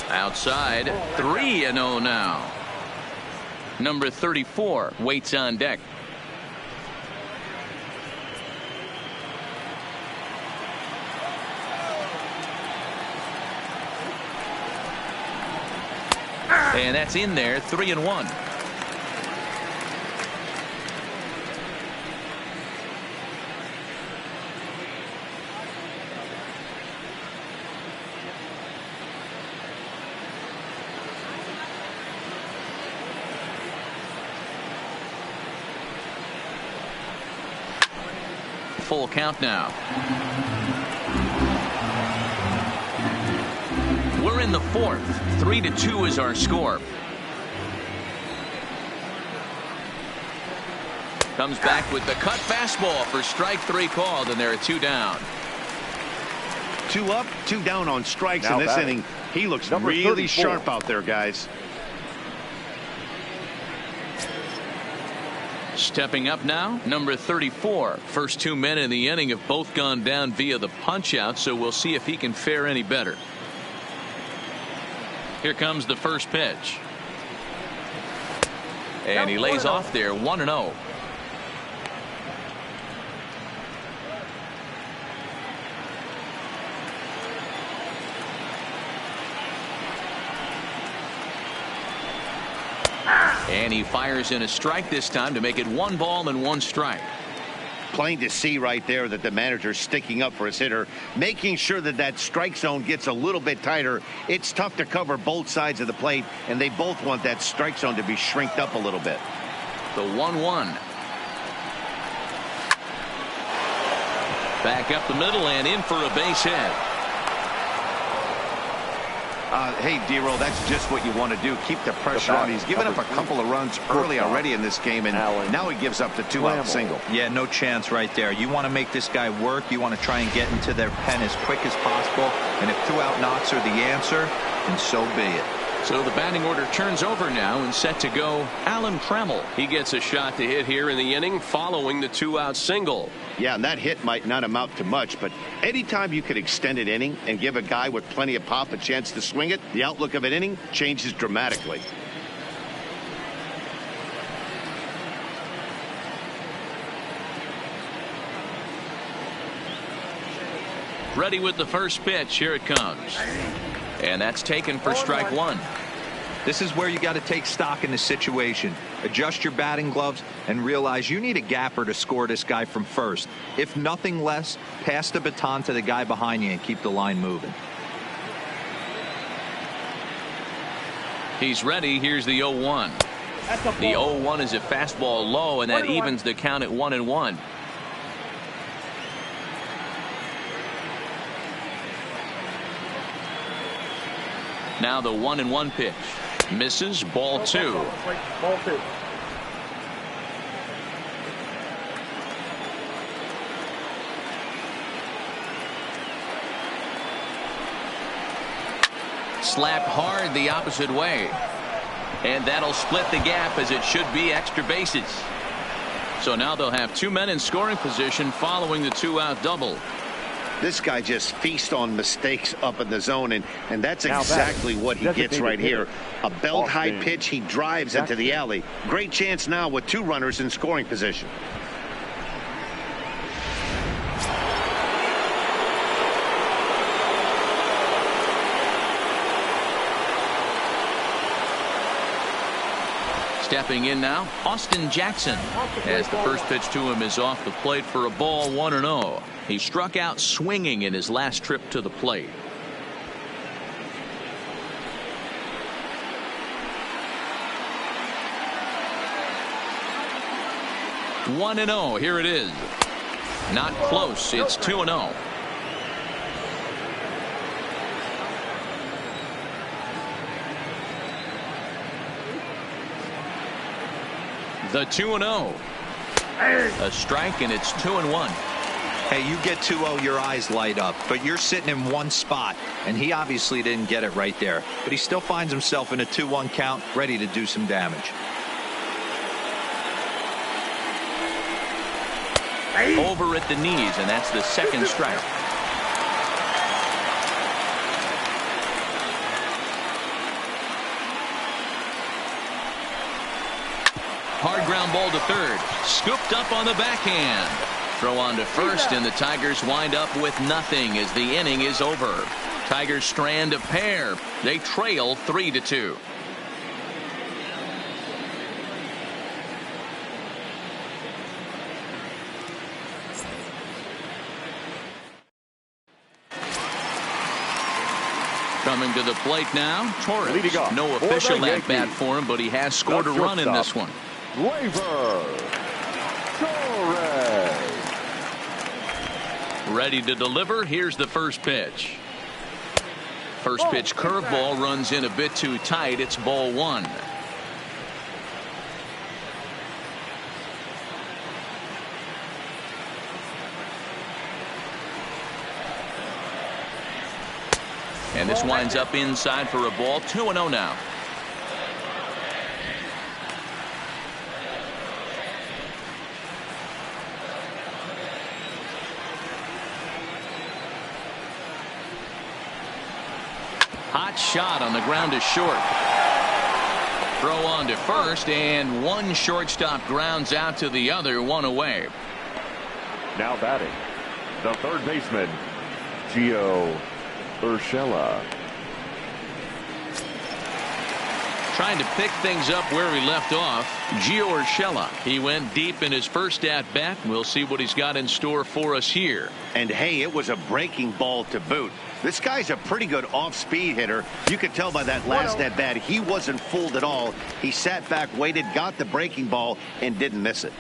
Speaker 1: Outside, 3-0 now. Number 34 waits on deck. And that's in there, 3-1. Full count now. We're in the 4th. 3-2 is our score. Comes back with the cut fastball for strike 3 called, and there are 2 down.
Speaker 2: 2 up, 2 down on strikes
Speaker 4: Now
Speaker 2: in this
Speaker 4: batting.
Speaker 2: inning. He looks
Speaker 4: Number
Speaker 2: really
Speaker 4: 34.
Speaker 2: sharp out there, guys.
Speaker 1: Stepping up now, number 34. First 2 men in the inning have both gone down via the punch out, so we'll see if he can fare any better. Here comes the first pitch. And he lays off there, 1-0. And he fires in a strike this time to make it 1 ball and 1 strike.
Speaker 2: Plain to see right there that the manager's sticking up for his hitter, making sure that that strike zone gets a little bit tighter. It's tough to cover both sides of the plate, and they both want that strike zone to be shrinked up a little bit.
Speaker 1: The 1-1. Back up the middle and in for a base hit.
Speaker 2: Hey, D-Roll, that's just what you want to do. Keep the pressure on. He's given up a couple of runs early already in this game, and now he gives up the 2-out single.
Speaker 3: Yeah, no chance right there. You want to make this guy work. You want to try and get into their pen as quick as possible. And if 2-out knocks are the answer, then so be it.
Speaker 1: So the batting order turns over now and set to go Alan Trammell.
Speaker 5: He gets a shot to hit here in the inning following the 2-out single.
Speaker 2: Yeah, and that hit might not amount to much, but anytime you can extend an inning and give a guy with plenty of pop a chance to swing it, the outlook of an inning changes dramatically.
Speaker 1: Ready with the first pitch. Here it comes. And that's taken for strike 1.
Speaker 3: This is where you got to take stock in the situation. Adjust your batting gloves and realize you need a gapper to score this guy from first. If nothing less, pass the baton to the guy behind you and keep the line moving.
Speaker 1: He's ready. Here's the 0-1. The 0-1 is a fastball low, and that evens the count at 1-1. Now the 1-1 pitch. Misses. Ball 2.
Speaker 4: Ball 2.
Speaker 1: Slapped hard the opposite way. And that'll split the gap, as it should be extra bases. So now they'll have 2 men in scoring position following the 2-out double.
Speaker 2: This guy just feasts on mistakes up in the zone, and that's exactly what he gets right here. A belt-high pitch, he drives into the alley. Great chance now with 2 runners in scoring position.
Speaker 1: Stepping in now, Austin Jackson, as the first pitch to him is off the plate for a ball 1-0. He struck out swinging in his last trip to the plate. One and 0. Here it is. Not close. It's 2-0. The 2-0. A strike, and it's 2-1.
Speaker 3: Hey, you get 2-0, your eyes light up, but you're sitting in one spot, and he obviously didn't get it right there. But he still finds himself in a 2-1 count, ready to do some damage.
Speaker 1: Over at the knees, and that's the second strike. Hard ground ball to third. Scooped up on the backhand. Throw on to first, and the Tigers wind up with nothing as the inning is over. Tigers strand a pair. They trail 3-2. Coming to the plate now, Torres. No official at bat for him, but he has scored a run in this one.
Speaker 4: Torres.
Speaker 1: Ready to deliver. Here's the first pitch. First pitch curveball runs in a bit too tight. It's ball 1. And this winds up inside for a ball. 2-0 now. Hot shot on the ground is short. Throw on to first, and one shortstop grounds out to the other, 1 away.
Speaker 4: Now batting, the third baseman, Gio Urshela.
Speaker 1: Trying to pick things up where he left off, Gio Urshela. He went deep in his first at-bat. We'll see what he's got in store for us here.
Speaker 2: And hey, it was a breaking ball to boot. This guy's a pretty good off-speed hitter. You could tell by that last at-bat he wasn't fooled at all. He sat back, waited, got the breaking ball, and didn't miss it.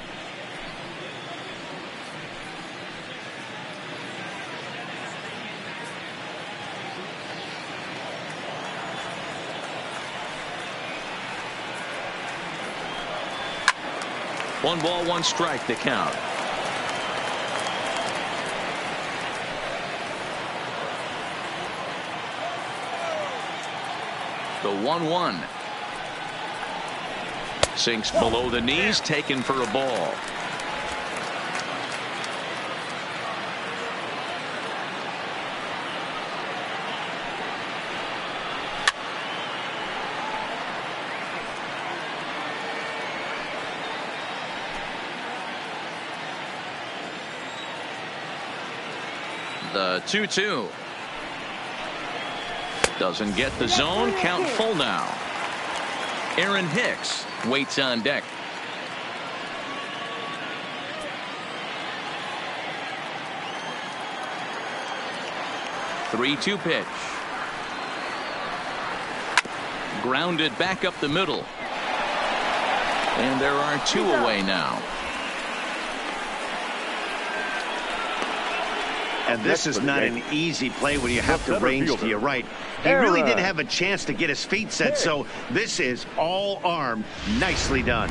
Speaker 1: One ball, one strike to count. The 1-1. Sinks below the knees, taken for a ball. The 2-2. Doesn't get the zone. Count full now. Aaron Hicks waits on deck. Three-two pitch. Grounded back up the middle. And there are two away now.
Speaker 2: And this is not an easy play when you have to range to your right. He really didn't have a chance to get his feet set, so this is all arm. Nicely done.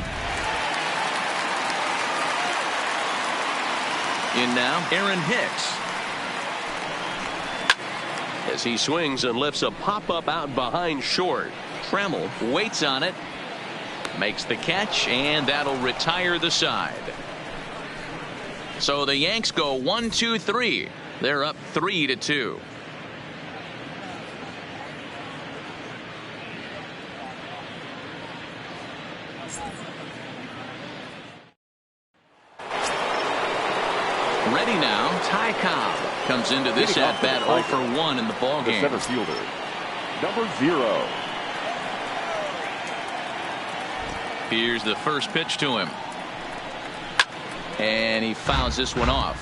Speaker 1: In now, Aaron Hicks. As he swings and lifts a pop-up out behind short. Tremmel waits on it. Makes the catch, and that'll retire the side. So the Yanks go 1-2-3. They're up 3-2. Ready now, Ty Cobb comes into this at bat 0 for 1 in the ball game.
Speaker 4: The center fielder, number 0.
Speaker 1: Here's the first pitch to him. And he fouls this one off.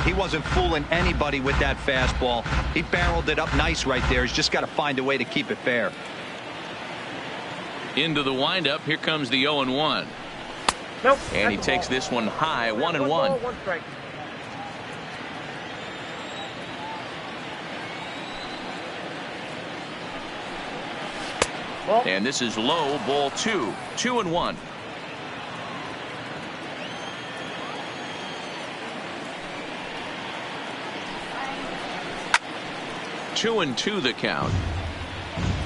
Speaker 3: He wasn't fooling anybody with that fastball. He barreled it up nice right there. He's just got to find a way to keep it fair.
Speaker 1: Into the windup. Here comes the 0-1.
Speaker 6: Nope.
Speaker 1: And he takes this one high, 1-1.
Speaker 6: One strike.
Speaker 1: And this is low, ball 2. 2-1. Two and two the count.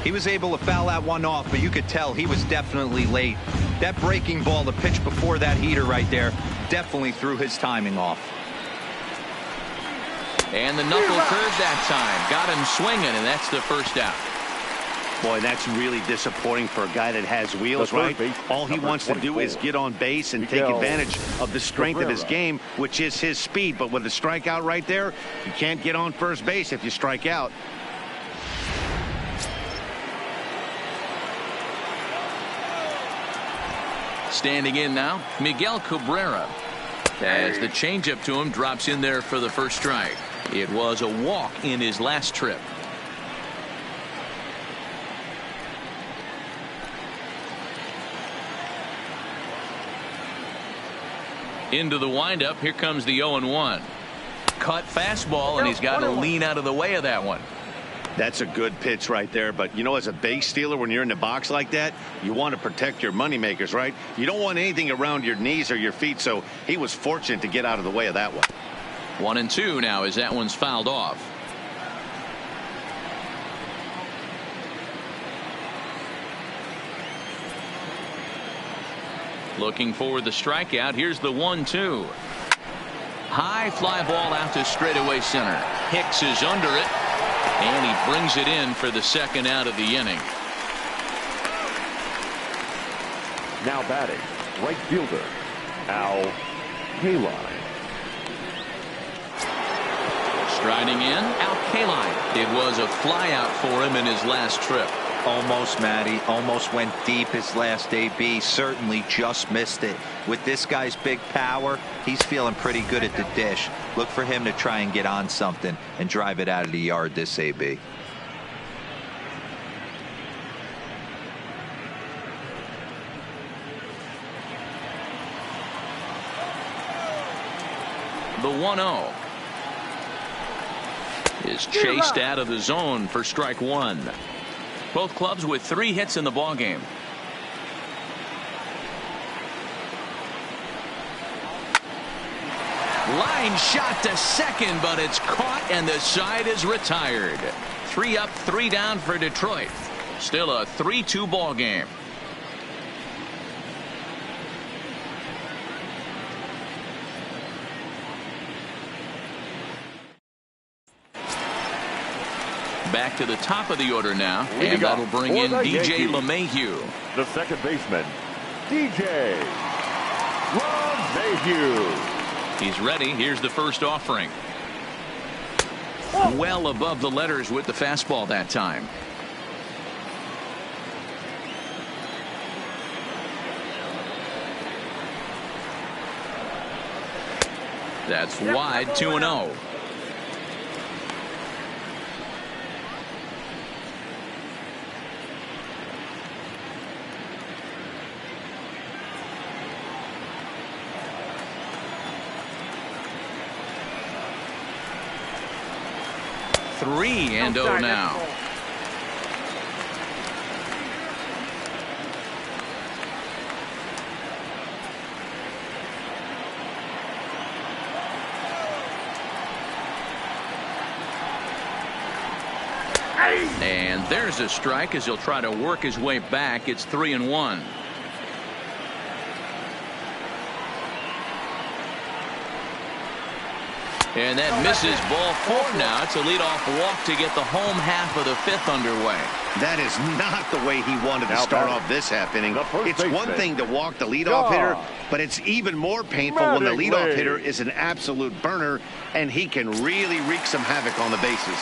Speaker 3: He was able to foul that one off, but you could tell he was definitely late. That breaking ball, the pitch before that heater right there, definitely threw his timing off.
Speaker 1: And the knuckle curve that time. Got him swinging, and that's the first out.
Speaker 2: Boy, that's really disappointing for a guy that has wheels, right? All he wants to do is get on base and take advantage of the strength of his game, which is his speed. But with a strikeout right there, you can't get on first base if you strike out.
Speaker 1: Standing in now, Miguel Cabrera. As the changeup to him drops in there for the first strike. It was a walk in his last trip. Into the windup. Here comes the 0-1. Cut fastball, and he's got to lean out of the way of that one.
Speaker 2: That's a good pitch right there. But, you know, as a base stealer, when you're in the box like that, you want to protect your moneymakers, right? You don't want anything around your knees or your feet, so he was fortunate to get out of the way of that one.
Speaker 1: 1-2 now as that one's fouled off. Looking for the strikeout. Here's the 1-2. High fly ball out to straightaway center. Hicks is under it, and he brings it in for the second out of the inning.
Speaker 4: Now batting, right fielder, Al Kaline.
Speaker 1: Striding in, Al Kaline. It was a flyout for him in his last trip.
Speaker 3: Almost, Matty. Almost went deep his last AB. Certainly just missed it. With this guy's big power, he's feeling pretty good at the dish. Look for him to try and get on something and drive it out of the yard this AB.
Speaker 1: The 1-0 is chased out of the zone for strike one. Both clubs with 3 hits in the ballgame. Line shot to second, but it's caught and the side is retired. 3 up, 3 down for Detroit. Still a 3-2 ball game. Back to the top of the order now, and that'll bring in DJ LeMahieu.
Speaker 4: The second baseman, DJ LeMahieu.
Speaker 1: He's ready. Here's the first offering. Well above the letters with the fastball that time. That's wide, 2-0. Three and 0 now. And there's a strike as he'll try to work his way back. It's 3-1. And that misses, ball 4 now. It's a leadoff walk to get the home half of the 5th underway.
Speaker 2: That is not the way he wanted to start off this half inning. It's one thing to walk the leadoff hitter, but it's even more painful when the leadoff hitter is an absolute burner, and he can really wreak some havoc on the bases.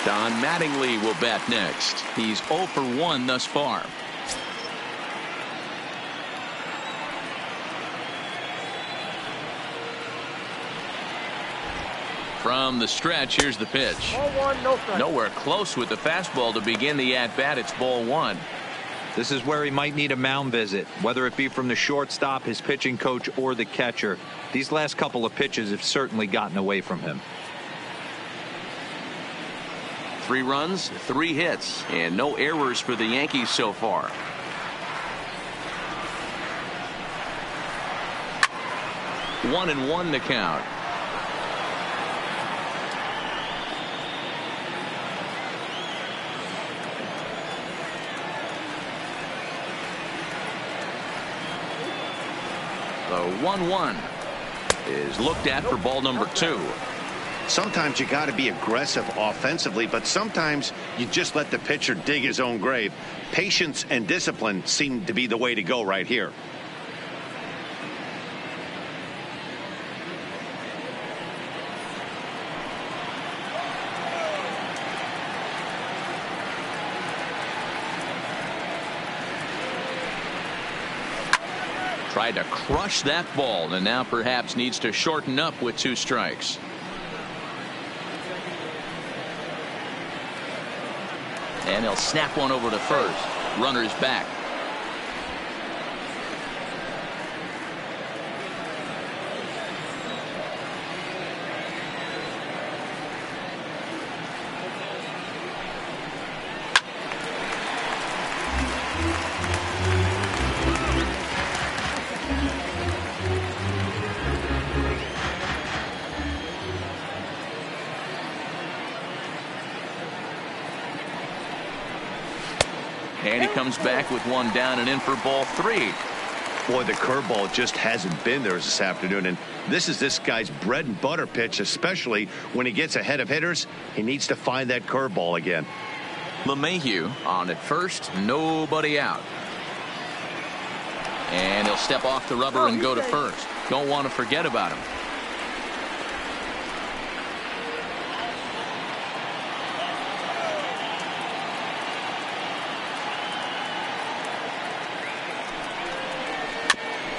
Speaker 1: Don Mattingly will bat next. He's 0 for 1 thus far. From the stretch, here's the pitch.
Speaker 6: Ball 1, no strike.
Speaker 1: Nowhere close with the fastball to begin the at-bat. It's ball 1.
Speaker 3: This is where he might need a mound visit, whether it be from the shortstop, his pitching coach, or the catcher. These last couple of pitches have certainly gotten away from him.
Speaker 1: 3 runs, 3 hits, and no errors for the Yankees so far. One and 1 to count. The 1-1 is looked at for ball number 2.
Speaker 2: Sometimes you got to be aggressive offensively, but sometimes you just let the pitcher dig his own grave. Patience and discipline seem to be the way to go right here.
Speaker 1: Tried to crush that ball and now perhaps needs to shorten up with 2 strikes. And he'll snap one over to first. Runner's back. And he comes back with 1 down and in for ball 3.
Speaker 2: Boy, the curveball just hasn't been there this afternoon, and this is this guy's bread and butter pitch, especially when he gets ahead of hitters. He needs to find that curveball again.
Speaker 1: LeMahieu on at first, nobody out. And he'll step off the rubber and go to first. Don't want to forget about him.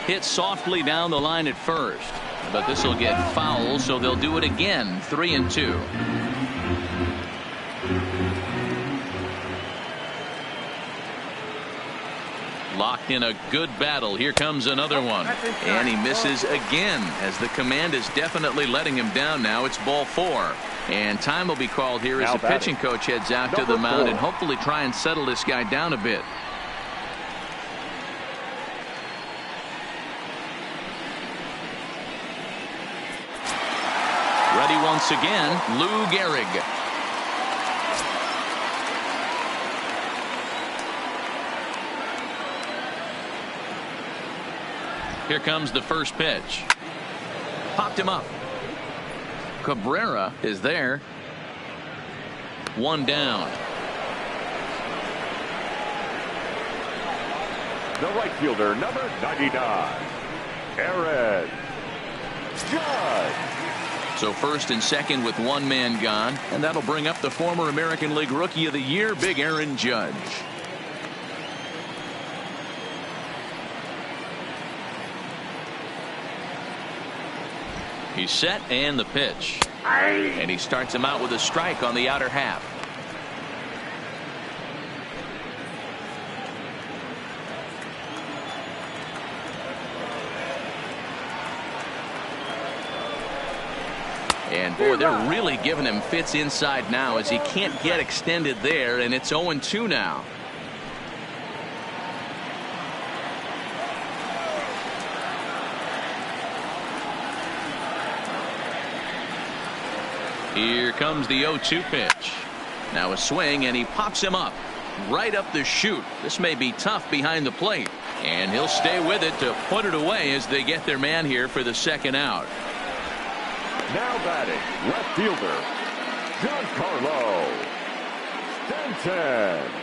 Speaker 1: Hit softly down the line at first, but this will get foul, so they'll do it again. 3-2. Locked in a good battle. Here comes another one, and he misses again, as the command is definitely letting him down now. It's ball 4, and time will be called here as the pitching coach heads out to the mound and hopefully try and settle this guy down a bit. Ready once again, Lou Gehrig. Here comes the first pitch. Popped him up. Cabrera is there. One down.
Speaker 4: The right fielder, number 99, Aaron Judge.
Speaker 1: So first and second with one man gone, and that'll bring up the former American League Rookie of the Year, Big Aaron Judge. He's set, and the pitch. And he starts him out with a strike on the outer half. And boy, they're really giving him fits inside now, as he can't get extended there, and it's 0-2 now. Here comes the 0-2 pitch. Now a swing, and he pops him up right up the chute. This may be tough behind the plate, and he'll stay with it to put it away as they get their man here for the second out.
Speaker 4: Now batting, left fielder, Giancarlo Stanton.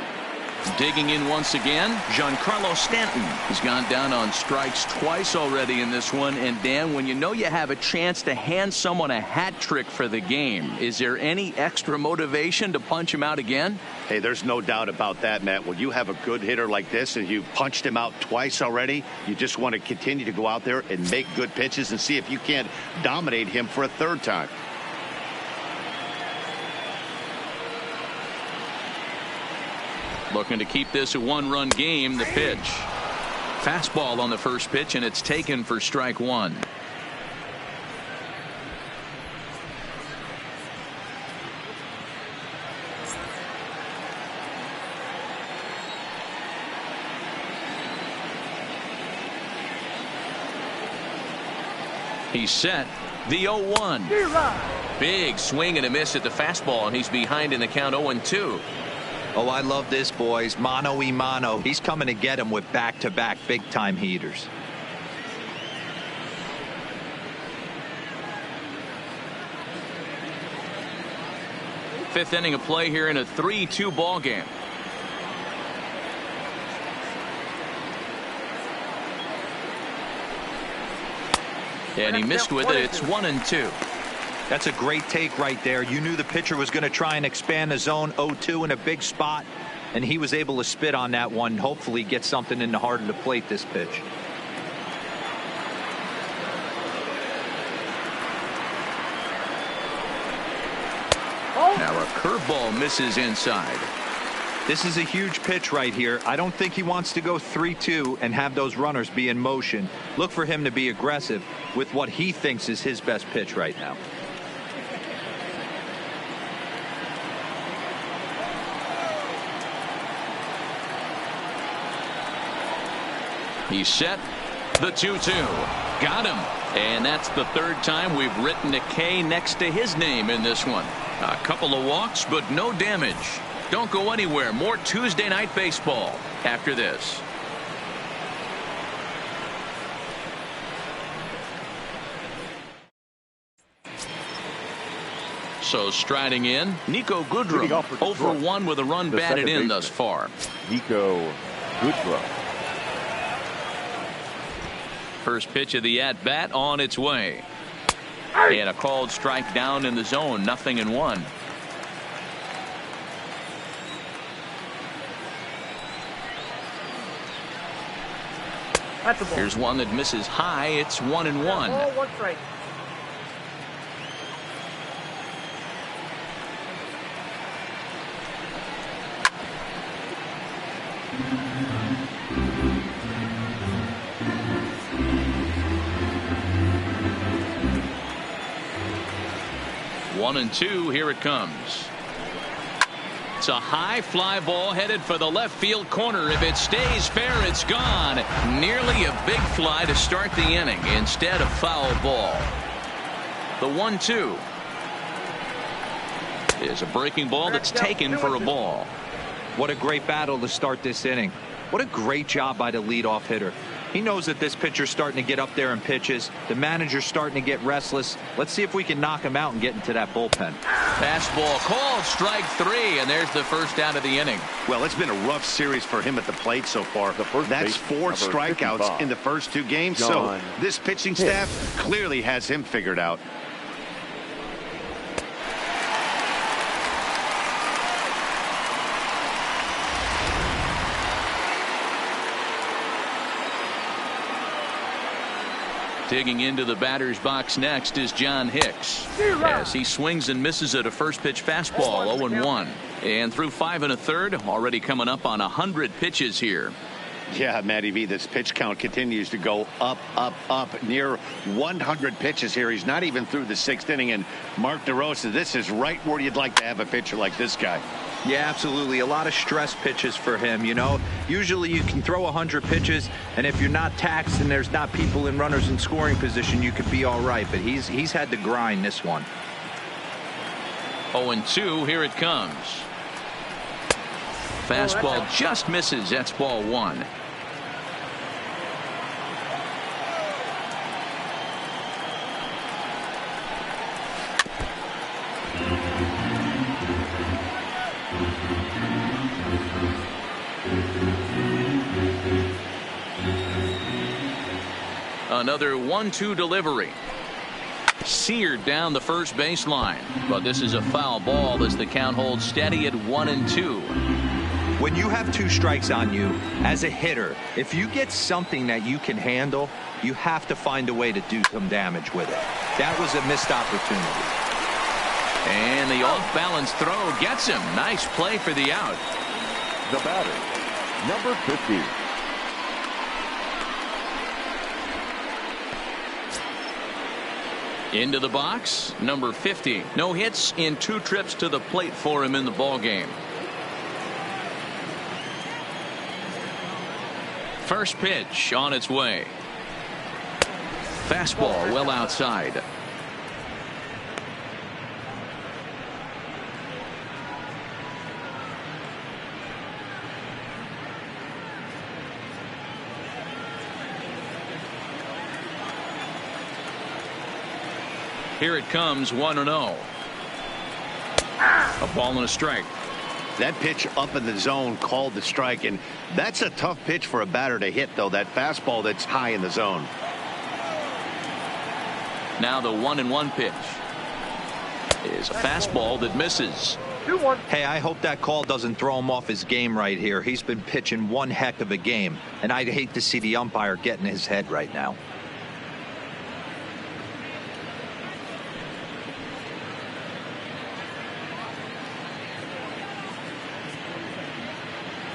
Speaker 1: Digging in once again, Giancarlo Stanton. He's gone down on strikes twice already in this one. And Dan, when you know you have a chance to hand someone a hat trick for the game, is there any extra motivation to punch him out again?
Speaker 2: Hey, there's no doubt about that, Matt. When you have a good hitter like this and you've punched him out twice already, you just want to continue to go out there and make good pitches and see if you can't dominate him for a third time.
Speaker 1: Looking to keep this a one-run game. The pitch. Fastball on the first pitch, and it's taken for strike one. He's set. The 0-1. Big swing and a miss at the fastball, and he's behind in the count 0-2.
Speaker 3: Oh, I love this, boys. Mano-y-mano. He's coming to get him with back-to-back big-time heaters.
Speaker 1: Fifth inning of play here in a 3-2 ball game. And he missed with it. It's 1-2.
Speaker 3: That's a great take right there. You knew the pitcher was going to try and expand the zone. 0-2 in a big spot, and he was able to spit on that one. Hopefully get something in the heart of the plate this pitch.
Speaker 1: Now a curveball misses inside.
Speaker 3: This is a huge pitch right here. I don't think he wants to go 3-2 and have those runners be in motion. Look for him to be aggressive with what he thinks is his best pitch right now.
Speaker 1: He's set. The 2-2. Got him. And that's the third time we've written a K next to his name in this one. A couple of walks, but no damage. Don't go anywhere. More Tuesday Night Baseball after this. So striding in, Nico Goodrum, 0 for 1 with a run batted in thus far.
Speaker 4: Nico Goodrum.
Speaker 1: First pitch of the at-bat on its way. And a called strike down in the zone. 0-1.
Speaker 6: That's a ball.
Speaker 1: Here's one that misses high. It's 1-1.
Speaker 6: Ball, 1 strike.
Speaker 1: One and two. Here it comes. It's a high fly ball headed for the left field corner. If it stays fair, it's gone. Nearly a big fly to start the inning. Instead, a foul ball. The 1-2 is a breaking ball that's taken for a ball.
Speaker 3: What a great battle to start this inning. What a great job by the leadoff hitter. He knows that this pitcher's starting to get up there in pitches. The manager's starting to get restless. Let's see if we can knock him out and get into that bullpen.
Speaker 1: Fastball called, strike 3, and there's the first out of the inning.
Speaker 2: Well, it's been a rough series for him at the plate so far. That's 4 strikeouts
Speaker 4: 55.
Speaker 2: in the first 2 games.
Speaker 4: John
Speaker 2: So this pitching staff clearly has him figured out.
Speaker 1: Digging into the batter's box next is John Hicks, as he swings and misses at a first pitch fastball. 0-1, and through 5 1/3, already coming up on 100 pitches here.
Speaker 2: Yeah, Matty V, this pitch count continues to go up, up, up. Near 100 pitches here. He's not even through the 6th inning. And Mark DeRosa, this is right where you'd like to have a pitcher like this guy.
Speaker 3: Yeah, absolutely. A lot of stress pitches for him. You know, usually you can throw 100 pitches, and if you're not taxed and there's not people in runners in scoring position, you could be all right. But he's had to grind this one.
Speaker 1: 0-2, here it comes. Fastball just misses. That's ball 1. Another 1-2 delivery. Seared down the first baseline, but this is a foul ball as the count holds steady at 1-2.
Speaker 3: When you have 2 strikes on you as a hitter, if you get something that you can handle, you have to find a way to do some damage with it. That was a missed opportunity.
Speaker 1: And the off-balance throw gets him. Nice play for the out.
Speaker 4: The batter, number 50.
Speaker 1: Into the box, number 50. No hits in 2 trips to the plate for him in the ball game. First pitch on its way. Fastball well outside. Here it comes, 1-0. A ball and a strike.
Speaker 2: That pitch up in the zone called the strike, and that's a tough pitch for a batter to hit, though. That fastball that's high in the zone.
Speaker 1: Now the 1-1 pitch is a fastball that misses.
Speaker 6: 2-1.
Speaker 3: Hey, I hope that call doesn't throw him off his game right here. He's been pitching one heck of a game, and I'd hate to see the umpire get in his head right now.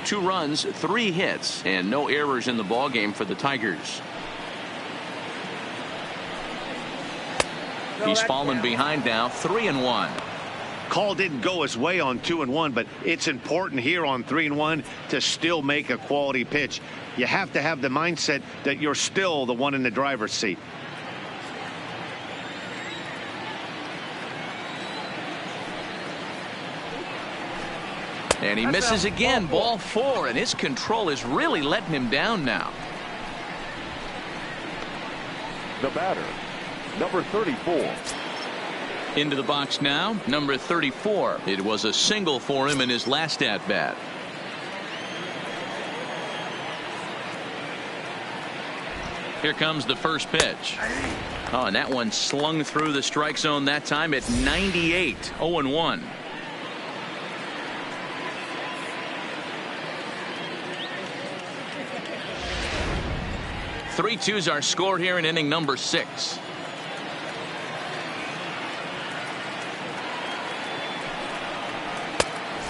Speaker 1: Two runs, 3 hits, and no errors in the ballgame for the Tigers. He's fallen behind now, 3-1.
Speaker 2: Call didn't go his way on 2-1, but it's important here on 3-1 to still make a quality pitch. You have to have the mindset that you're still the one in the driver's seat.
Speaker 1: And he misses again, ball 4, and his control is really letting him down now.
Speaker 4: The batter, number 34.
Speaker 1: Into the box now, number 34. It was a single for him in his last at-bat. Here comes the first pitch. Oh, and that one slung through the strike zone that time at 98. 0-1. 3-2's our score here in inning number 6.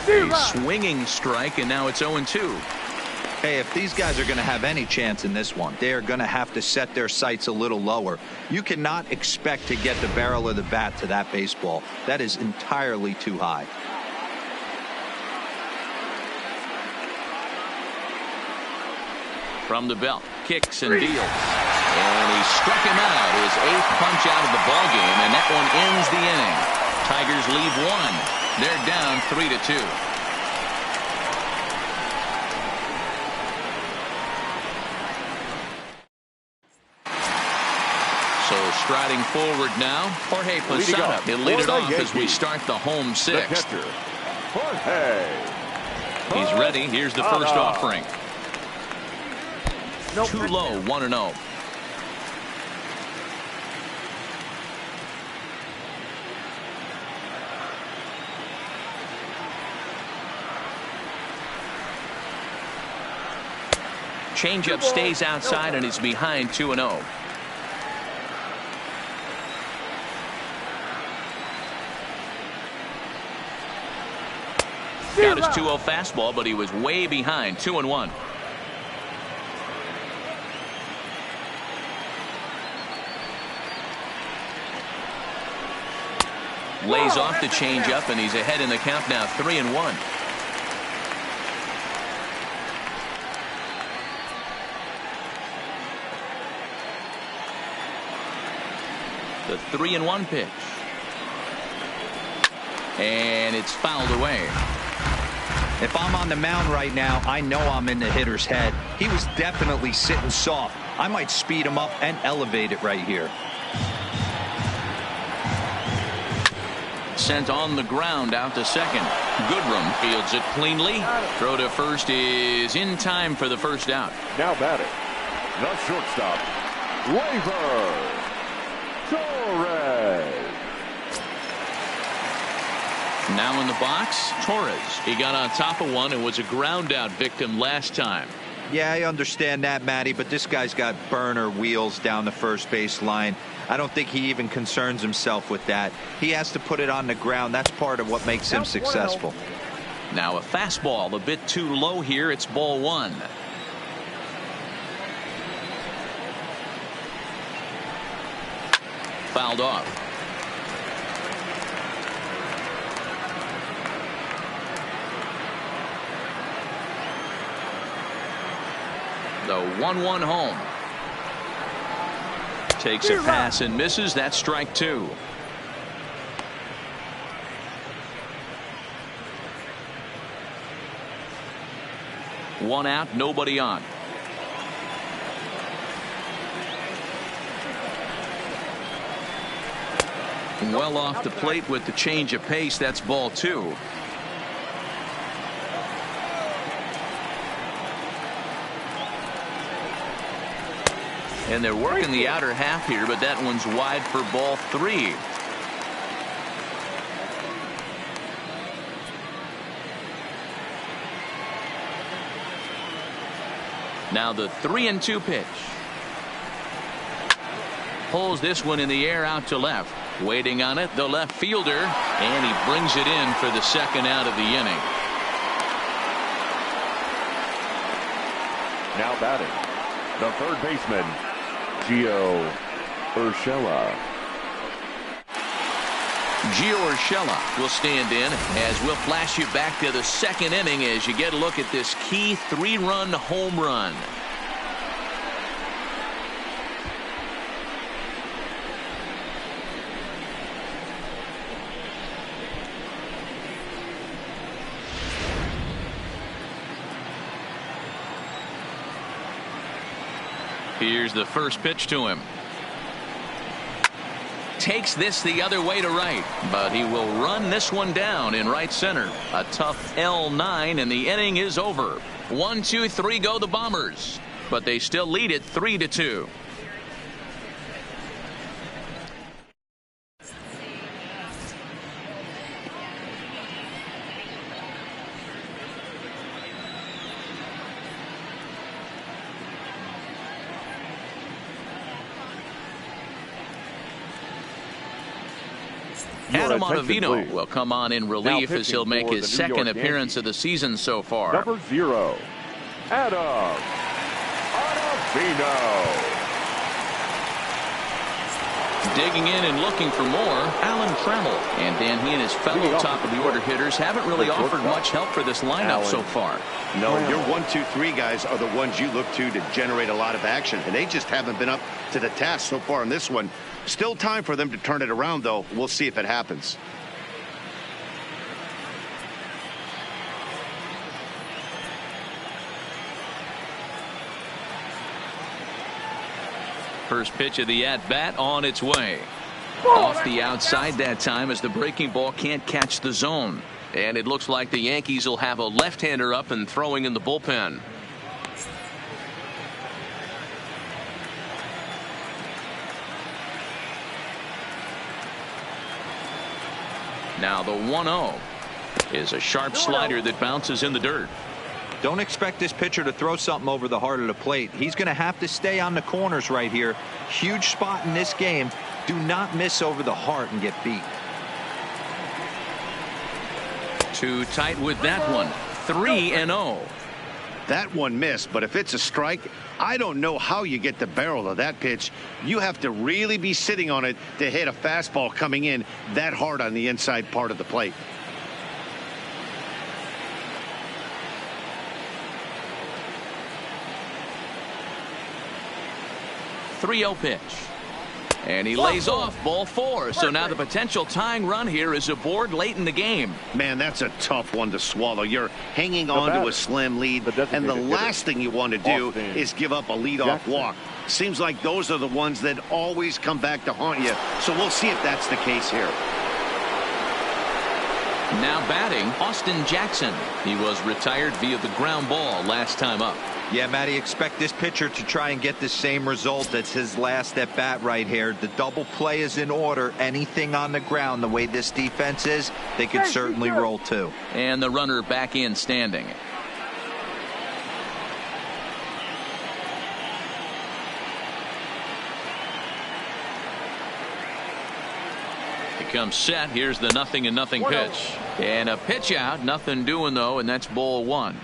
Speaker 1: A swinging strike, and now it's 0-2.
Speaker 3: Hey, if these guys are going to have any chance in this one, they are going to have to set their sights a little lower. You cannot expect to get the barrel of the bat to that baseball. That is entirely too high.
Speaker 1: From the belt, kicks and deals. And he struck him out, his 8th punch out of the ballgame, and that one ends the inning. Tigers leave 1. They're down 3-2. So striding forward now, Jorge Posada. He'll lead it off as we start the home 6th. He's ready. Here's the first offering. Too low, 1-0. Changeup stays outside and he's behind 2-0. Got his 2-0 fastball, but he was way behind. 2-1. Lays off the changeup, and he's ahead in the count now, 3-1. The 3-1 pitch. And it's fouled away.
Speaker 3: If I'm on the mound right now, I know I'm in the hitter's head. He was definitely sitting soft. I might speed him up and elevate it right here.
Speaker 1: Sent on the ground out to second. Goodrum fields it cleanly. Throw to first is in time for the first out.
Speaker 4: Now batting, the shortstop, Gleyber Torres.
Speaker 1: Now in the box, Torres. He got on top of one and was a ground out victim last time.
Speaker 3: Yeah, I understand that, Matty, but this guy's got burner wheels down the first base line. I don't think he even concerns himself with that. He has to put it on the ground. That's part of what makes him successful.
Speaker 1: Now a fastball a bit too low here. It's ball 1. Fouled off. The 1-1 home. Takes a pass and misses. That's strike 2. One out, nobody on. Well off the plate with the change of pace. That's ball 2. And they're working the outer half here, but that one's wide for ball 3. Now the 3-2 pitch. Pulls this one in the air out to left. Waiting on it, the left fielder, and he brings it in for the second out of the inning.
Speaker 4: Now batting, the third baseman, Gio Urshela.
Speaker 1: Gio Urshela will stand in as we'll flash you back to the second inning as you get a look at this key 3-run home run. Here's the first pitch to him. Takes this the other way to right, but he will run this one down in right center. A tough L9, and the inning is over. 1, 2, 3 go the Bombers, but they still lead it 3-2. Adam
Speaker 4: attention,
Speaker 1: Ottavino
Speaker 4: please.
Speaker 1: will come on in relief as he'll make his second appearance of the season so far.
Speaker 4: Number 0, Adam Ottavino.
Speaker 1: Digging in and looking for more, Alan Trammell. And Dan, he and his fellow top-of-the-order hitters haven't really offered much help for this lineup so far.
Speaker 2: No, your 1, 2, 3 guys are the ones you look to generate a lot of action, and they just haven't been up to the task so far in this one. Still time for them to turn it around, though. We'll see if it happens.
Speaker 1: First pitch of the at-bat on its way. Off the outside that time as the breaking ball can't catch the zone. And it looks like the Yankees will have a left-hander up and throwing in the bullpen. Now the 1-0 is a sharp slider that bounces in the dirt.
Speaker 3: Don't expect this pitcher to throw something over the heart of the plate. He's going to have to stay on the corners right here. Huge spot in this game. Do not miss over the heart and get beat.
Speaker 1: Too tight with that one. 3-0.
Speaker 2: That one missed, but if it's a strike, I don't know how you get the barrel of that pitch. You have to really be sitting on it to hit a fastball coming in that hard on the inside part of the plate.
Speaker 1: .30 pitch. And he lays off ball 4. So now the potential tying run here is aboard late in the game.
Speaker 2: Man, that's a tough one to swallow. You're hanging on to a slim lead, and the last thing you want to do is give up a leadoff walk. Seems like those are the ones that always come back to haunt you. So we'll see if that's the case here.
Speaker 1: Now batting, Austin Jackson. He was retired via the ground ball last time up.
Speaker 3: Yeah, Matty, expect this pitcher to try and get the same result as his last at bat right here. The double play is in order. Anything on the ground, the way this defense is, they could certainly roll too.
Speaker 1: And the runner back in standing. He comes set. Here's the 0-0 pitch. And a pitch out. Nothing doing though, and that's ball 1.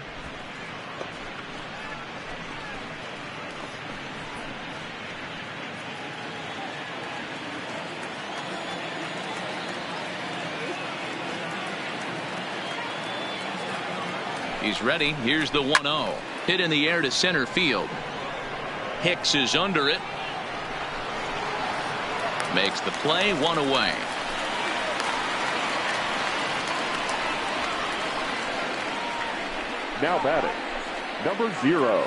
Speaker 1: He's ready. Here's the 1-0. Hit in the air to center field. Hicks is under it. Makes the play, 1 away.
Speaker 4: Now batting, number 0.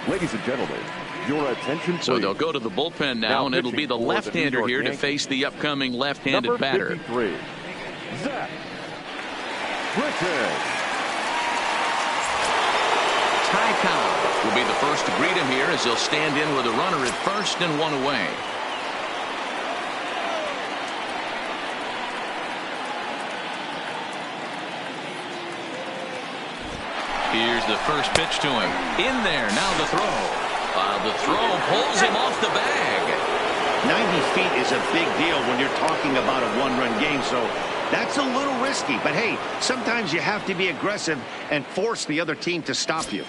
Speaker 4: Ladies and gentlemen, your attention please.
Speaker 1: So they'll go to the bullpen now and it'll be the left-hander here to face the upcoming left-handed batter.
Speaker 4: Number 53, Zach Britton.
Speaker 1: Ty Cobb will be the first to greet him here as he'll stand in with a runner at first and 1 away. Here's the first pitch to him. In there, now the throw. The throw pulls him off the bag.
Speaker 2: 90 feet is a big deal when you're talking about a one-run game, so that's a little risky. But hey, sometimes you have to be aggressive and force the other team to stop you.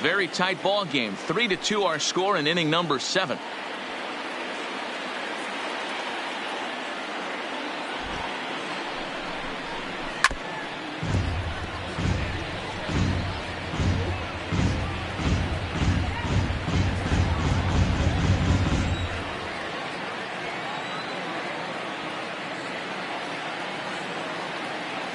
Speaker 1: Very tight ball game. 3-2 our score in inning number 7.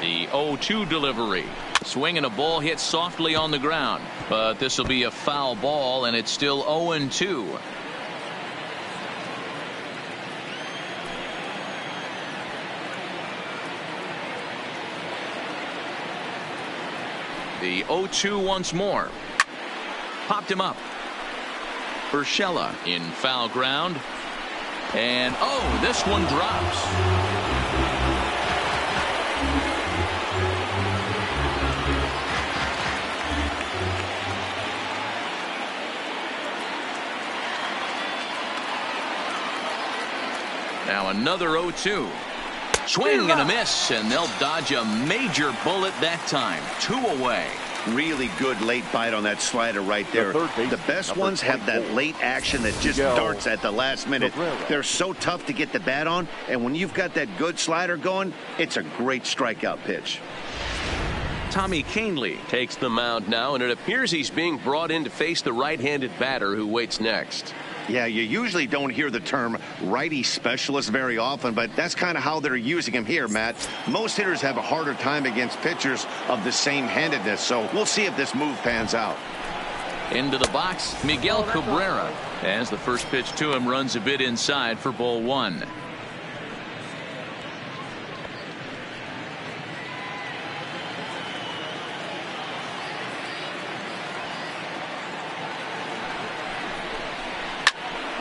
Speaker 1: The 0-2 delivery. Swinging a ball hit softly on the ground. But this will be a foul ball, and it's still 0-2. The 0-2 once more. Popped him up. Urshela in foul ground. And oh, this one drops. Now Another 0-2. Swing and a miss, and they'll dodge a major bullet that time. 2 away.
Speaker 2: Really good late bite on that slider right there. The best ones have that late action that just darts at the last minute. They're so tough to get the bat on, and when you've got that good slider going, it's a great strikeout pitch.
Speaker 5: Tommy Kahnle takes the mound now, and it appears he's being brought in to face the right-handed batter who waits next.
Speaker 2: Yeah, you usually don't hear the term righty specialist very often, but that's kind of how they're using him here, Matt. Most hitters have a harder time against pitchers of the same handedness, so we'll see if this move pans out.
Speaker 1: Into the box, Miguel Cabrera, as the first pitch to him runs a bit inside for ball 1.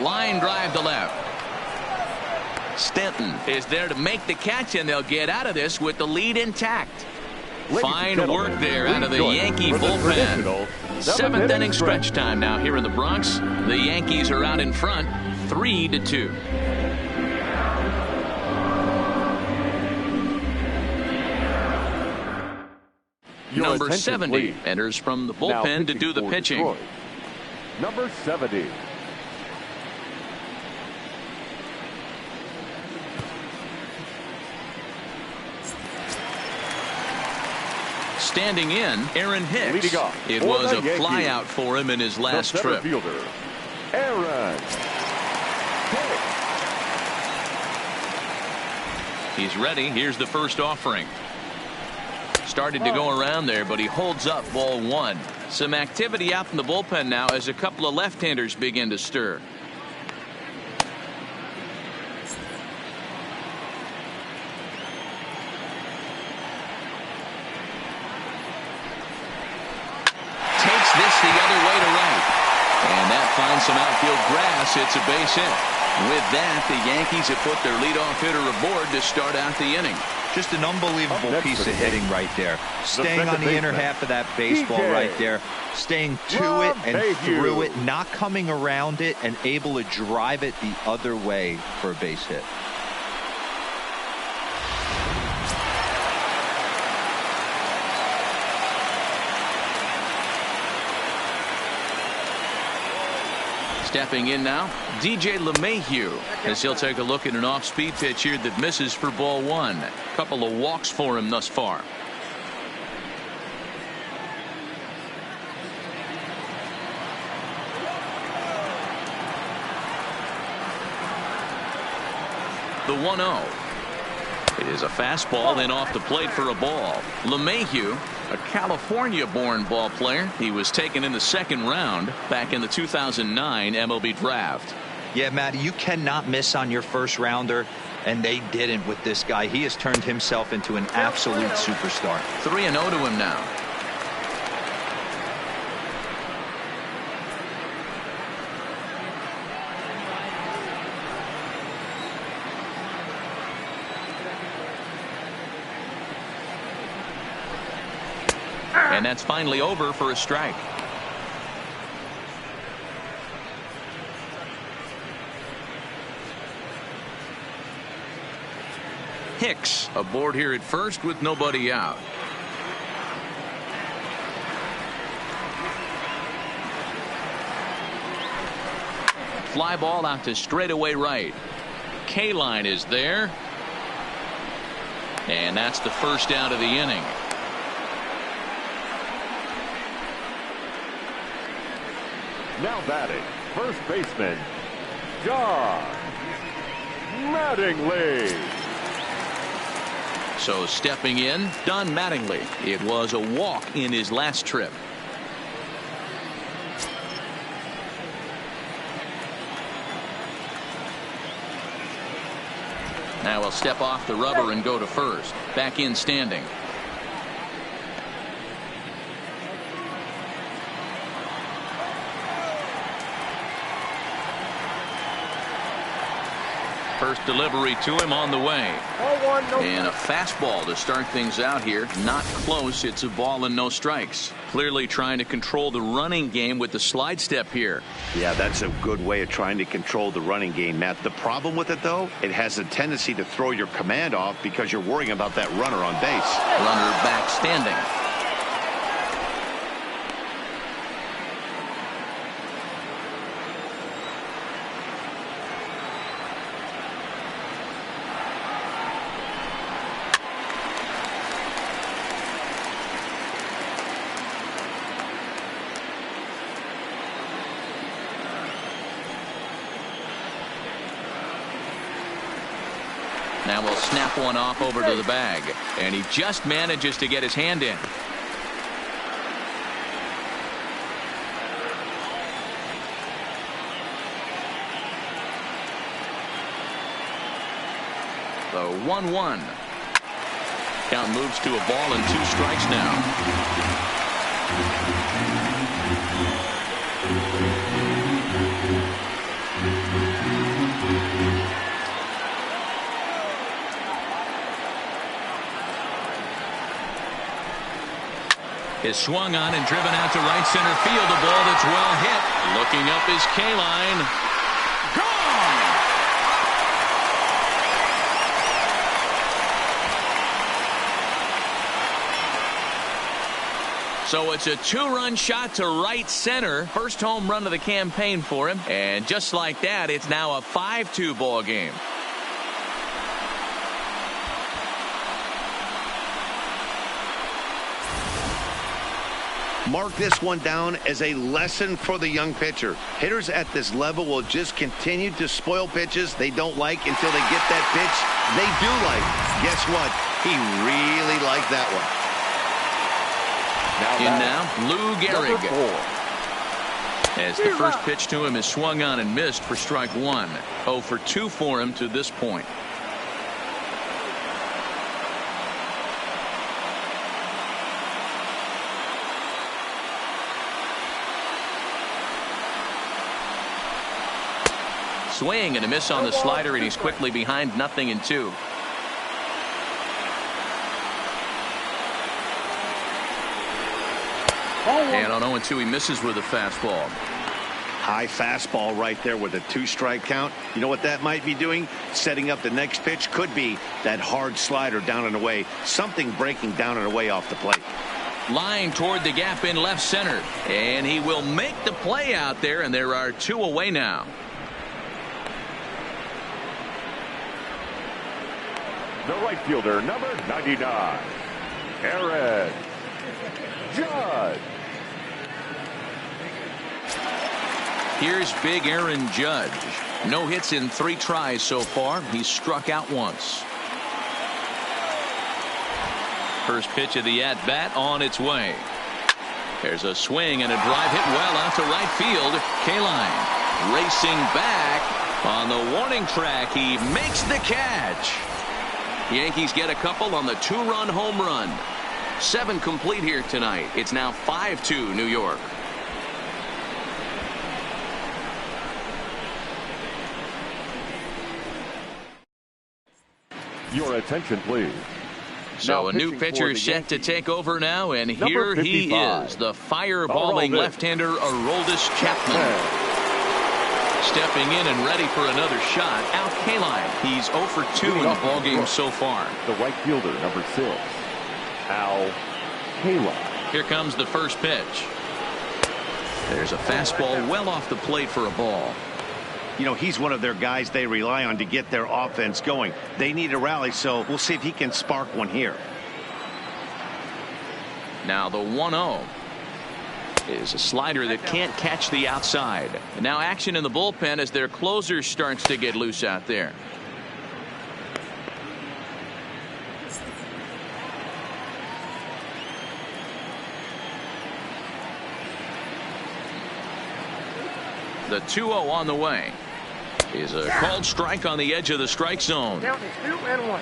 Speaker 1: Line drive to left. Stanton is there to make the catch, and they'll get out of this with the lead intact. Fine work there out of the Yankee bullpen. 7th inning stretch time now here in the Bronx. The Yankees are out in front, 3-2. Number 70 enters from the bullpen to do the pitching.
Speaker 4: Number 70.
Speaker 1: Standing in, Aaron Hicks. It was a flyout for him in his last trip.
Speaker 4: Fielder, Aaron Hicks.
Speaker 1: He's ready. Here's the first offering. Started to go around there, but he holds up ball 1. Some activity out in the bullpen now as a couple of left-handers begin to stir. This the other way to right, and that finds some outfield grass. It's a base hit. With that, the Yankees have put their leadoff hitter aboard to start out the inning.
Speaker 3: Just an unbelievable piece of hitting right there. Staying on the inner half of that baseball right there, staying to it and through it, not coming around it, and able to drive it the other way for a base hit.
Speaker 1: Stepping in now, DJ LeMahieu, as he'll take a look at an off-speed pitch here that misses for ball 1. Couple of walks for him thus far. The 1-0. It is a fastball, then off the plate for a ball. LeMahieu, a California-born ball player. He was taken in the 2nd round back in the 2009 MLB draft.
Speaker 3: Yeah, Matt, you cannot miss on your first rounder, and they didn't with this guy. He has turned himself into an absolute superstar.
Speaker 1: 3-0 to him now. And that's finally over for a strike. Hicks aboard here at first with nobody out. Fly ball out to straightaway right. K-line is there. And that's the first out of the inning.
Speaker 4: Now batting, first baseman, John Mattingly.
Speaker 1: So stepping in, Don Mattingly. It was a walk in his last trip. Now he'll step off the rubber and go to first. Back in standing. First delivery to him on the way. And a fastball to start things out here. Not close. It's a ball and no strikes. Clearly trying to control the running game with the slide step here.
Speaker 2: Yeah, that's a good way of trying to control the running game, Matt. The problem with it, though, it has a tendency to throw your command off because you're worrying about that runner on base.
Speaker 1: Runner back standing. Now we'll snap one off over to the bag. And he just manages to get his hand in. The 1-1. Count moves to a ball and 2 strikes now. Is swung on and driven out to right center field. A ball that's well hit. Looking up is K-line. Gone! So it's a 2-run shot to right center. First home run of the campaign for him. And just like that, it's now a 5-2 ball game.
Speaker 2: Mark this one down as a lesson for the young pitcher. Hitters at this level will just continue to spoil pitches they don't like until they get that pitch they do like. Guess what? He really liked that one.
Speaker 1: In now, Lou Gehrig. As the first pitch to him is swung on and missed for strike 1. 0 for 2 for him to this point. Swing and a miss on the slider, and he's quickly behind 0-2. And on 0-2, he misses with a fastball.
Speaker 2: High fastball right there with a 2-strike count. You know what that might be doing? Setting up the next pitch. Could be that hard slider down and away. Something breaking down and away off the plate.
Speaker 1: Line toward the gap in left center. And he will make the play out there, and there are 2 away now.
Speaker 4: The right fielder, number 99, Aaron Judge.
Speaker 1: Here's big Aaron Judge. No hits in 3 tries so far. He's struck out once. First pitch of the at-bat on its way. There's a swing and a drive hit well out to right field. K-line racing back on the warning track. He makes the catch. Yankees get a couple on the 2-run home run. 7 complete here tonight. It's now 5-2 New York.
Speaker 4: Your attention, please.
Speaker 1: So
Speaker 4: Now
Speaker 1: a new
Speaker 4: pitching for
Speaker 1: pitcher
Speaker 4: the
Speaker 1: set to
Speaker 4: Yankees,
Speaker 1: take over now, and
Speaker 4: number
Speaker 1: here he
Speaker 4: 55,
Speaker 1: is, the fireballing
Speaker 4: Aroldis.
Speaker 1: left-hander Aroldis Chapman. Stepping in and ready for another shot. Al Kaline. He's 0 for 2 in the ballgame so far.
Speaker 4: The right fielder, number 6, Al Kaline.
Speaker 1: Here comes the first pitch. There's a fastball well off the plate for a ball.
Speaker 2: You know, he's one of their guys they rely on to get their offense going. They need a rally, so we'll see if he can spark one here.
Speaker 1: Now the 1-0 is a slider that can't catch the outside. And now action in the bullpen as their closer starts to get loose out there. The 2-0 on the way is a called strike on the edge of the strike zone.
Speaker 6: Down to 2-1.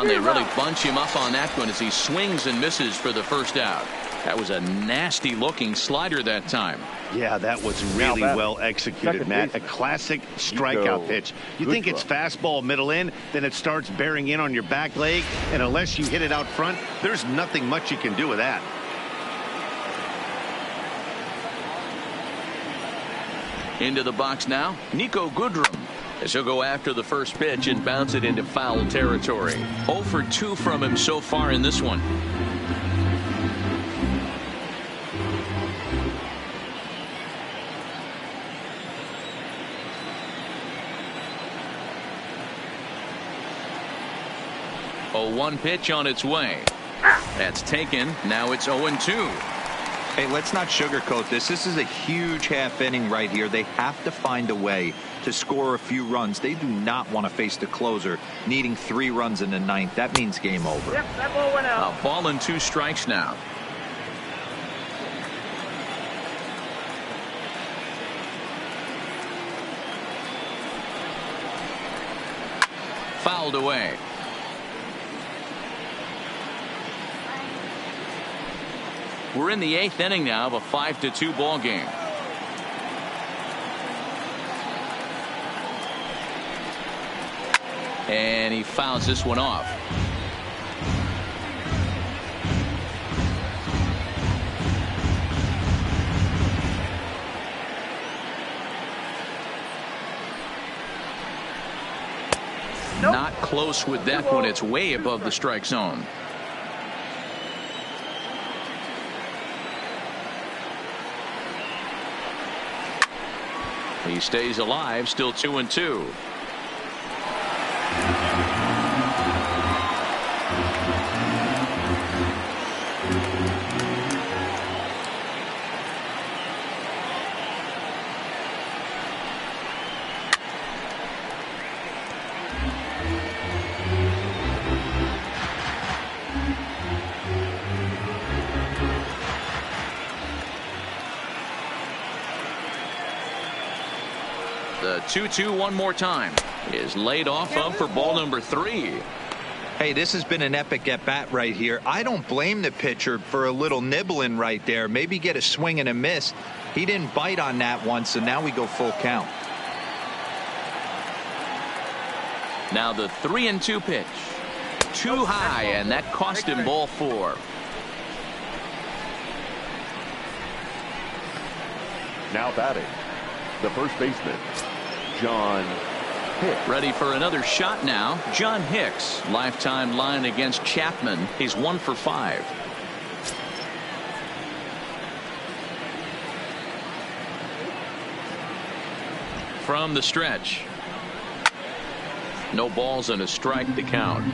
Speaker 1: They really bunch him up on that one as he swings and misses for the first out. That was a nasty looking slider that time.
Speaker 2: Yeah, that was really well executed, Matt. A classic strikeout pitch. You think it's fastball middle in, then it starts bearing in on your back leg, and unless you hit it out front, there's nothing much you can do with that.
Speaker 1: Into the box now, Nico Goodrum, as he'll go after the first pitch and bounce it into foul territory. 0 for 2 from him so far in this one. A 1 pitch on its way. That's taken. Now it's 0-2.
Speaker 3: Hey, let's not sugarcoat this. This is a huge half inning right here. They have to find a way to score a few runs. They do not want to face the closer needing 3 runs in the 9th. That means game over.
Speaker 6: Yep, that ball went out.
Speaker 1: A ball and 2 strikes now. Fouled away. We're in the 8th inning now of a 5-2 ball game. And he fouls this one off. Nope. Not close with that one. It's way above the strike zone. He stays alive, still 2-2. The 2-2 one more time is laid off of for ball number 3.
Speaker 3: Hey, this has been an epic at bat right here. I don't blame the pitcher for a little nibbling right there. Maybe get a swing and a miss. He didn't bite on that one, so now we go full count.
Speaker 1: Now the 3-2 pitch. Too high, and that cost him ball 4.
Speaker 4: Now batting, the first baseman, John Hicks.
Speaker 1: Ready for another shot now. John Hicks, lifetime line against Chapman. He's 1 for 5. From the stretch. No balls and a strike to count.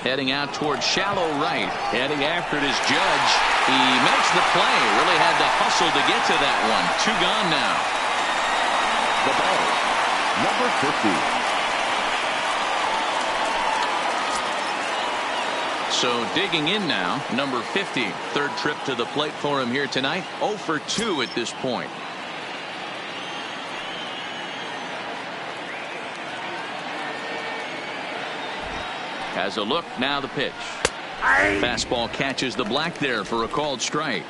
Speaker 1: Heading out towards shallow right. Heading after it is Judge. He makes the play. Really had to hustle to get to that one. 2 gone now.
Speaker 4: The batter, number 50.
Speaker 1: So digging in now, number 50. Third trip to the plate for him here tonight. 0 for 2 at this point. Has a look, now the pitch. Fastball catches the black there for a called strike.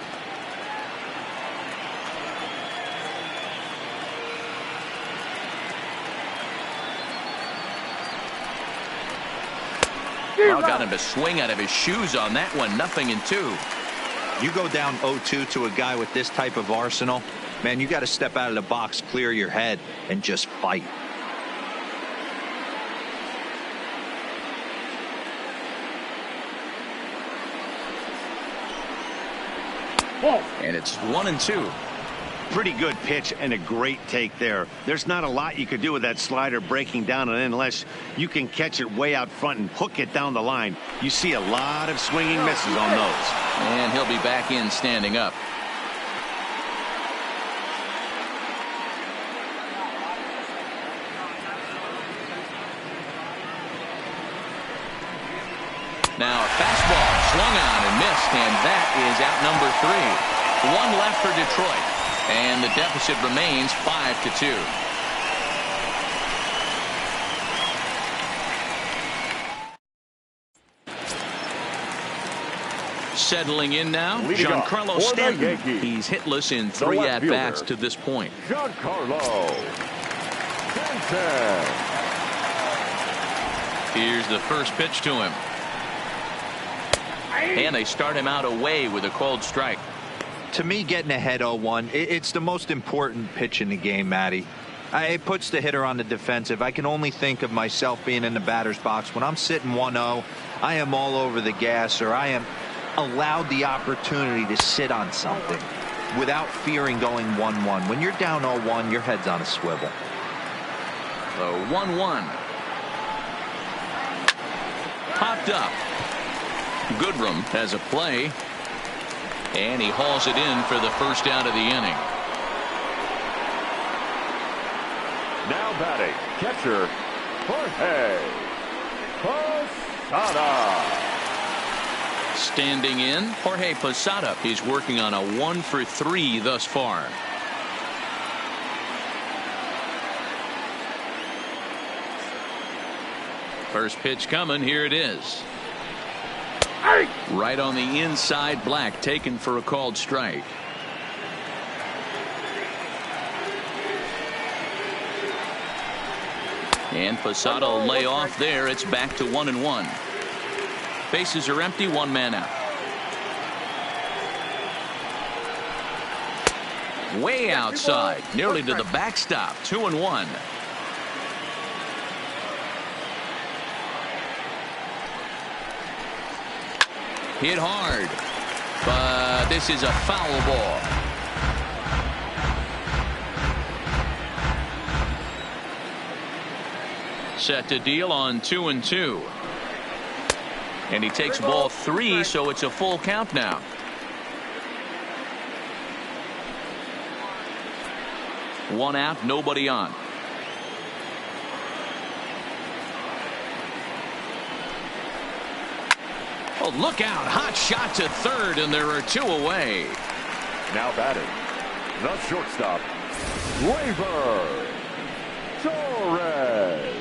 Speaker 1: Got him to swing out of his shoes on that one. 0-2.
Speaker 3: You go down 0-2 to a guy with this type of arsenal, man, you got to step out of the box, clear your head, and just fight.
Speaker 1: And it's 1-2.
Speaker 2: Pretty good pitch and a great take there. There's not a lot you could do with that slider breaking down and in unless you can catch it way out front and hook it down the line. You see a lot of swinging misses on those.
Speaker 1: And he'll be back in standing up. Now a fastball swung on and missed, and that is out number 3. One left for Detroit, and the deficit remains 5-2. Settling in now, Giancarlo Stanton. He's hitless in 3 at-bats to this point.
Speaker 4: Giancarlo Stanton.
Speaker 1: Here's the first pitch to him. And they start him out away with a called strike.
Speaker 3: To me, getting ahead 0-1, it's the most important pitch in the game, Matty. It puts the hitter on the defensive. I can only think of myself being in the batter's box. When I'm sitting 1-0, I am all over the gas, or I am allowed the opportunity to sit on something without fearing going 1-1. When you're down 0-1, your head's on a swivel.
Speaker 1: The 1-1. Popped up. Goodrum has a play, and he hauls it in for the first out of the inning.
Speaker 4: Now batting, catcher Jorge Posada.
Speaker 1: Standing in, Jorge Posada. He's working on a 1-for-3 thus far. First pitch coming. Here it is. Right on the inside, Black taken for a called strike. And Posada will lay off there. It's back to 1-1. Bases are empty, 1 man out. Way outside, nearly to the backstop. 2-1. Hit hard, but this is a foul ball. Set to deal on 2-2. And he takes ball 3, so it's a full count now. One out, nobody on. Oh, look out. Hot shot to third, and there are 2 away.
Speaker 4: Now batting, the shortstop, Gleyber Torres.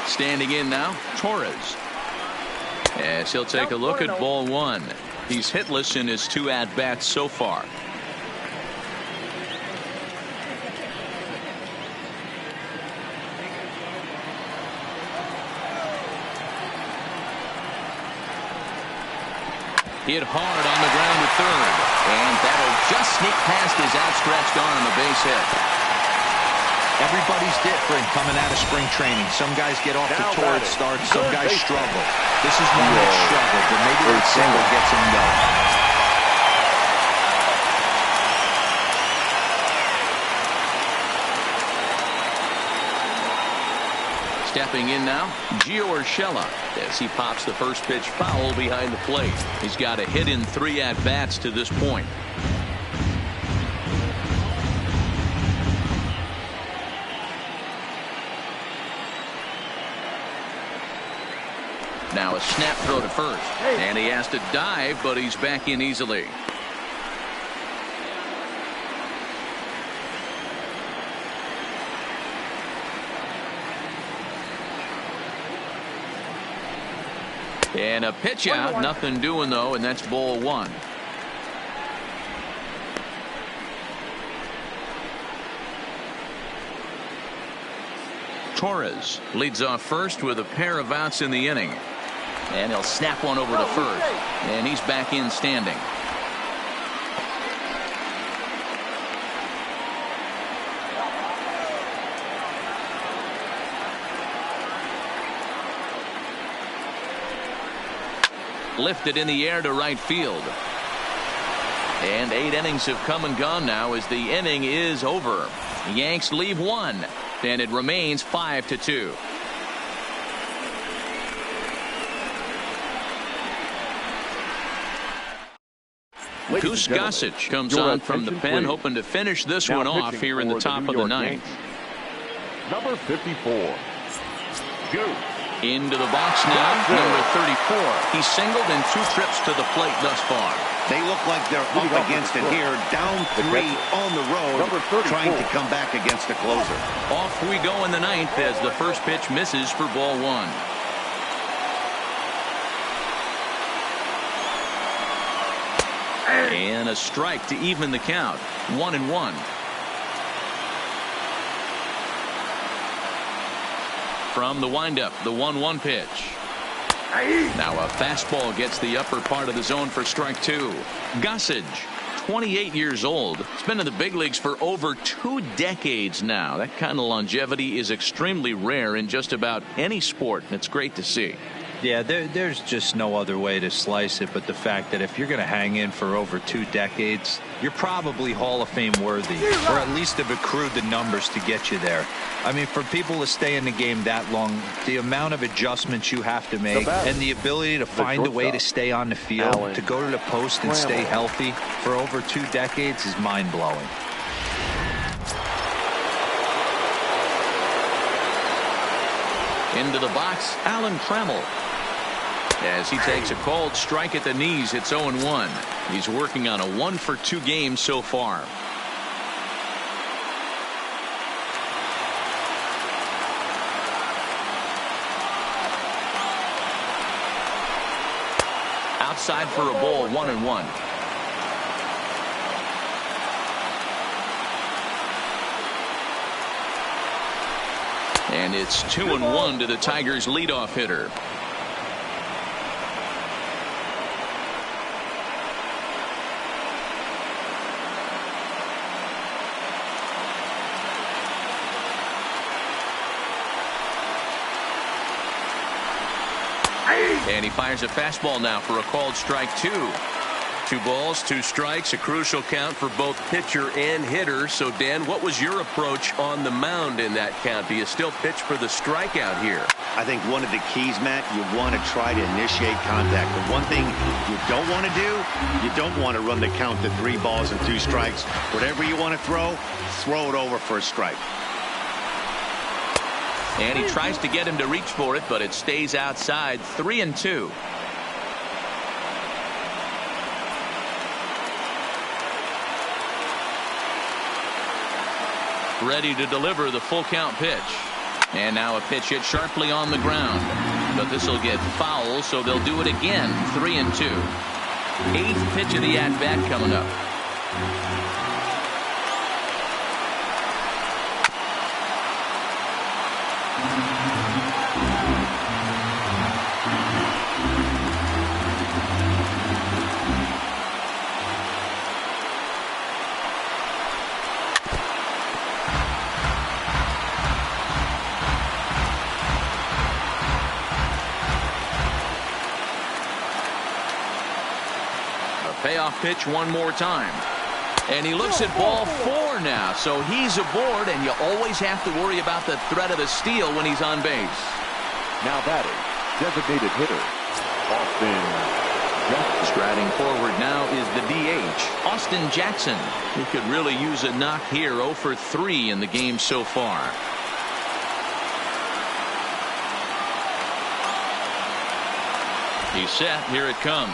Speaker 1: Standing in now, Torres. Yes, he'll take a look at ball 1. He's hitless in his 2 at-bats so far. Hit hard on the ground to third. And that'll just sneak past his outstretched arm, a base hit.
Speaker 3: Everybody's different coming out of spring training. Some guys get off to torrid starts. Some guys struggle. This is one that struggled, but maybe that single gets him
Speaker 1: going. Stepping in now, Gio Urshela, as he pops the first pitch foul behind the plate. He's got a hit in 3 at-bats to this point. Now a snap throw to first, and he has to dive, but he's back in easily. And a pitch out, nothing doing though, and that's ball 1. Torres leads off first with a pair of outs in the inning. And he'll snap one over to first. And he's back in standing. Lifted in the air to right field. And 8 innings have come and gone now as the inning is over. The Yanks leave 1. And it remains 5-2. Goose Gossage comes on from the pen, hoping to finish this one off here in the top of the ninth.
Speaker 4: Number 54. Goose.
Speaker 1: Into the box now, number 34. He's singled in 2 trips to the plate thus far.
Speaker 2: They look like they're up against it here, down 3 on the road, trying to come back against the closer.
Speaker 1: Off we go in the ninth as the first pitch misses for ball 1. And a strike to even the count. 1-1. From the windup, the 1-1 pitch. Now a fastball gets the upper part of the zone for strike 2. Gossage, 28 years old. He's been in the big leagues for over 2 decades now. That kind of longevity is extremely rare in just about any sport. It's great to see.
Speaker 3: Yeah, there's just no other way to slice it but the fact that if you're going to hang in for over 2 decades, you're probably Hall of Fame worthy, or at least have accrued the numbers to get you there. I mean, for people to stay in the game that long, the amount of adjustments you have to make and the ability to find a way to stay on the field, to go to the post and stay healthy for over 2 decades is mind-blowing.
Speaker 1: Into the box, Alan Trammell. As he takes a called strike at the knees, it's 0-1. He's working on a 1-for-2 game so far. Outside for a ball, 1-1. And it's 2-1 to the Tigers' leadoff hitter. And he fires a fastball now for a called strike 2. 2 balls, 2 strikes, a crucial count for both pitcher and hitter. So, Dan, what was your approach on the mound in that count? Do you still pitch for the strikeout here?
Speaker 2: I think one of the keys, Matt, you want to try to initiate contact. The one thing you don't want to do, you don't want to run the count to 3 balls and 2 strikes. Whatever you want to throw it over for a strike.
Speaker 1: And he tries to get him to reach for it, but it stays outside. 3-2. Ready to deliver the full count pitch. And now a pitch hit sharply on the ground. But this will get foul, so they'll do it again. 3-2. 8th pitch of the at-bat coming up. Payoff pitch one more time. And he looks at ball 4 now. So he's aboard, and you always have to worry about the threat of a steal when he's on base.
Speaker 4: Now batting, designated hitter, Austin Jackson.
Speaker 1: Striding forward now is the DH, Austin Jackson. He could really use a knock here. 0 for 3 in the game so far. He's set. Here it comes.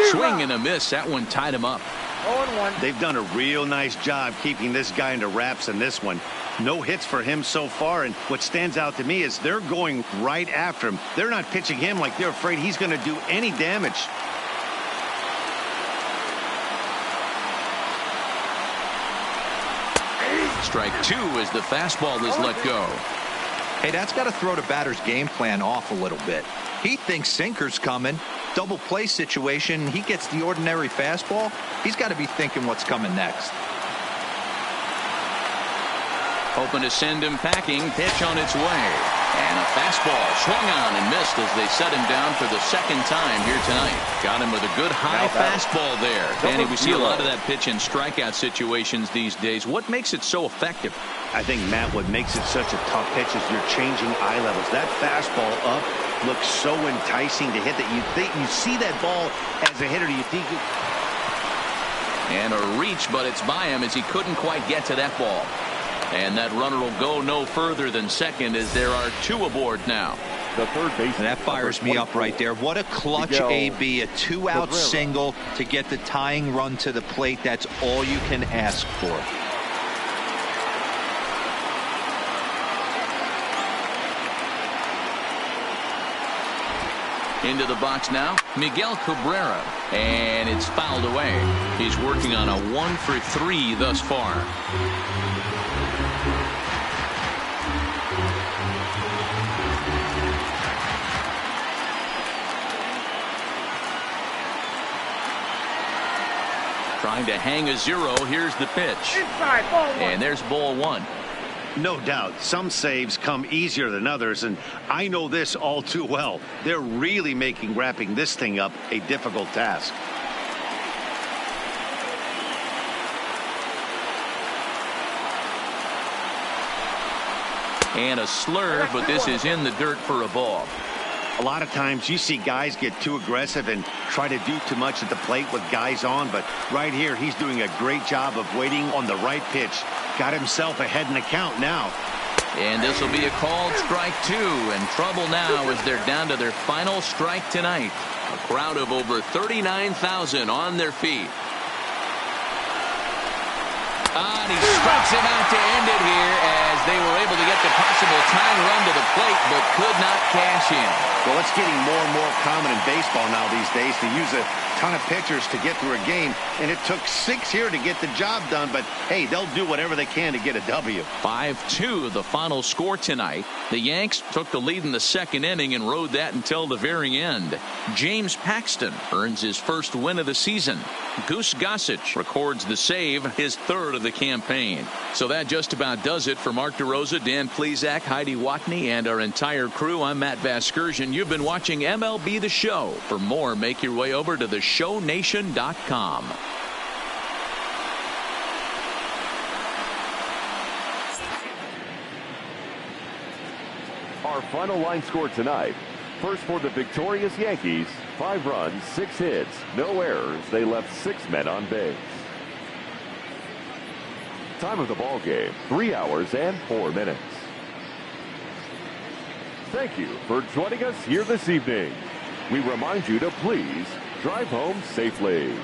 Speaker 1: Swing and a miss. That one tied him up.
Speaker 2: 0-1. They've done a real nice job keeping this guy into wraps in this one. No hits for him so far, and what stands out to me is they're going right after him. They're not pitching him like they're afraid he's going to do any damage.
Speaker 1: Strike 2 as the fastball is let go.
Speaker 3: Hey, that's got to throw the batter's game plan off a little bit. He thinks sinker's coming. Double play situation. He gets the ordinary fastball. He's got to be thinking what's coming next.
Speaker 1: Hoping to send him packing. Pitch on its way. And a fastball swung on and missed as they set him down for the 2nd time here tonight. Got him with a good high fastball there. Danny, we see a lot of that pitch in strikeout situations these days. What makes it so effective?
Speaker 2: I think, Matt, what makes it such a tough pitch is you're changing eye levels. That fastball up looks so enticing to hit that you see that ball as a hitter. Do you think
Speaker 1: And a reach, but it's by him as he couldn't quite get to that ball. And that runner will go no further than second as there are 2 aboard now.
Speaker 4: The third baseman.
Speaker 3: That fires me up right there. What a clutch AB, a 2-out single to get the tying run to the plate. That's all you can ask for.
Speaker 1: Into the box now, Miguel Cabrera, and it's fouled away. He's working on a 1-for-3 thus far. Trying to hang a 0. Here's the pitch. And there's ball 1.
Speaker 2: No doubt, some saves come easier than others, and I know this all too well. They're really making wrapping this thing up a difficult task.
Speaker 1: And a slur, but this is in the dirt for a ball.
Speaker 2: A lot of times you see guys get too aggressive and try to do too much at the plate with guys on, but right here he's doing a great job of waiting on the right pitch. Got himself ahead in the count now.
Speaker 1: And this will be a called strike 2, and trouble now as they're down to their final strike tonight. A crowd of over 39,000 on their feet. And he strikes him out to end it here as they were able to get the possible tying run to the plate but could not cash in.
Speaker 2: Well, it's getting more and more common in baseball now these days to use a ton of pitchers to get through a game, and it took 6 here to get the job done, but hey, they'll do whatever they can to get a W.
Speaker 1: 5-2 the final score tonight. The Yanks took the lead in the second inning and rode that until the very end. James Paxton earns his first win of the season. Goose Gossage records the save, his 3rd of the campaign. So that just about does it for Mark DeRosa, Dan Plesac, Heidi Watney, and our entire crew. I'm Matt Vasgersian. You've been watching MLB The Show. For more, make your way over to theshownation.com.
Speaker 4: Our final line score tonight. First for the victorious Yankees, 5 runs, 6 hits, no errors. They left 6 men on base. Time of the ball game, 3 hours and 4 minutes. Thank you for joining us here this evening. We remind you to please drive home safely.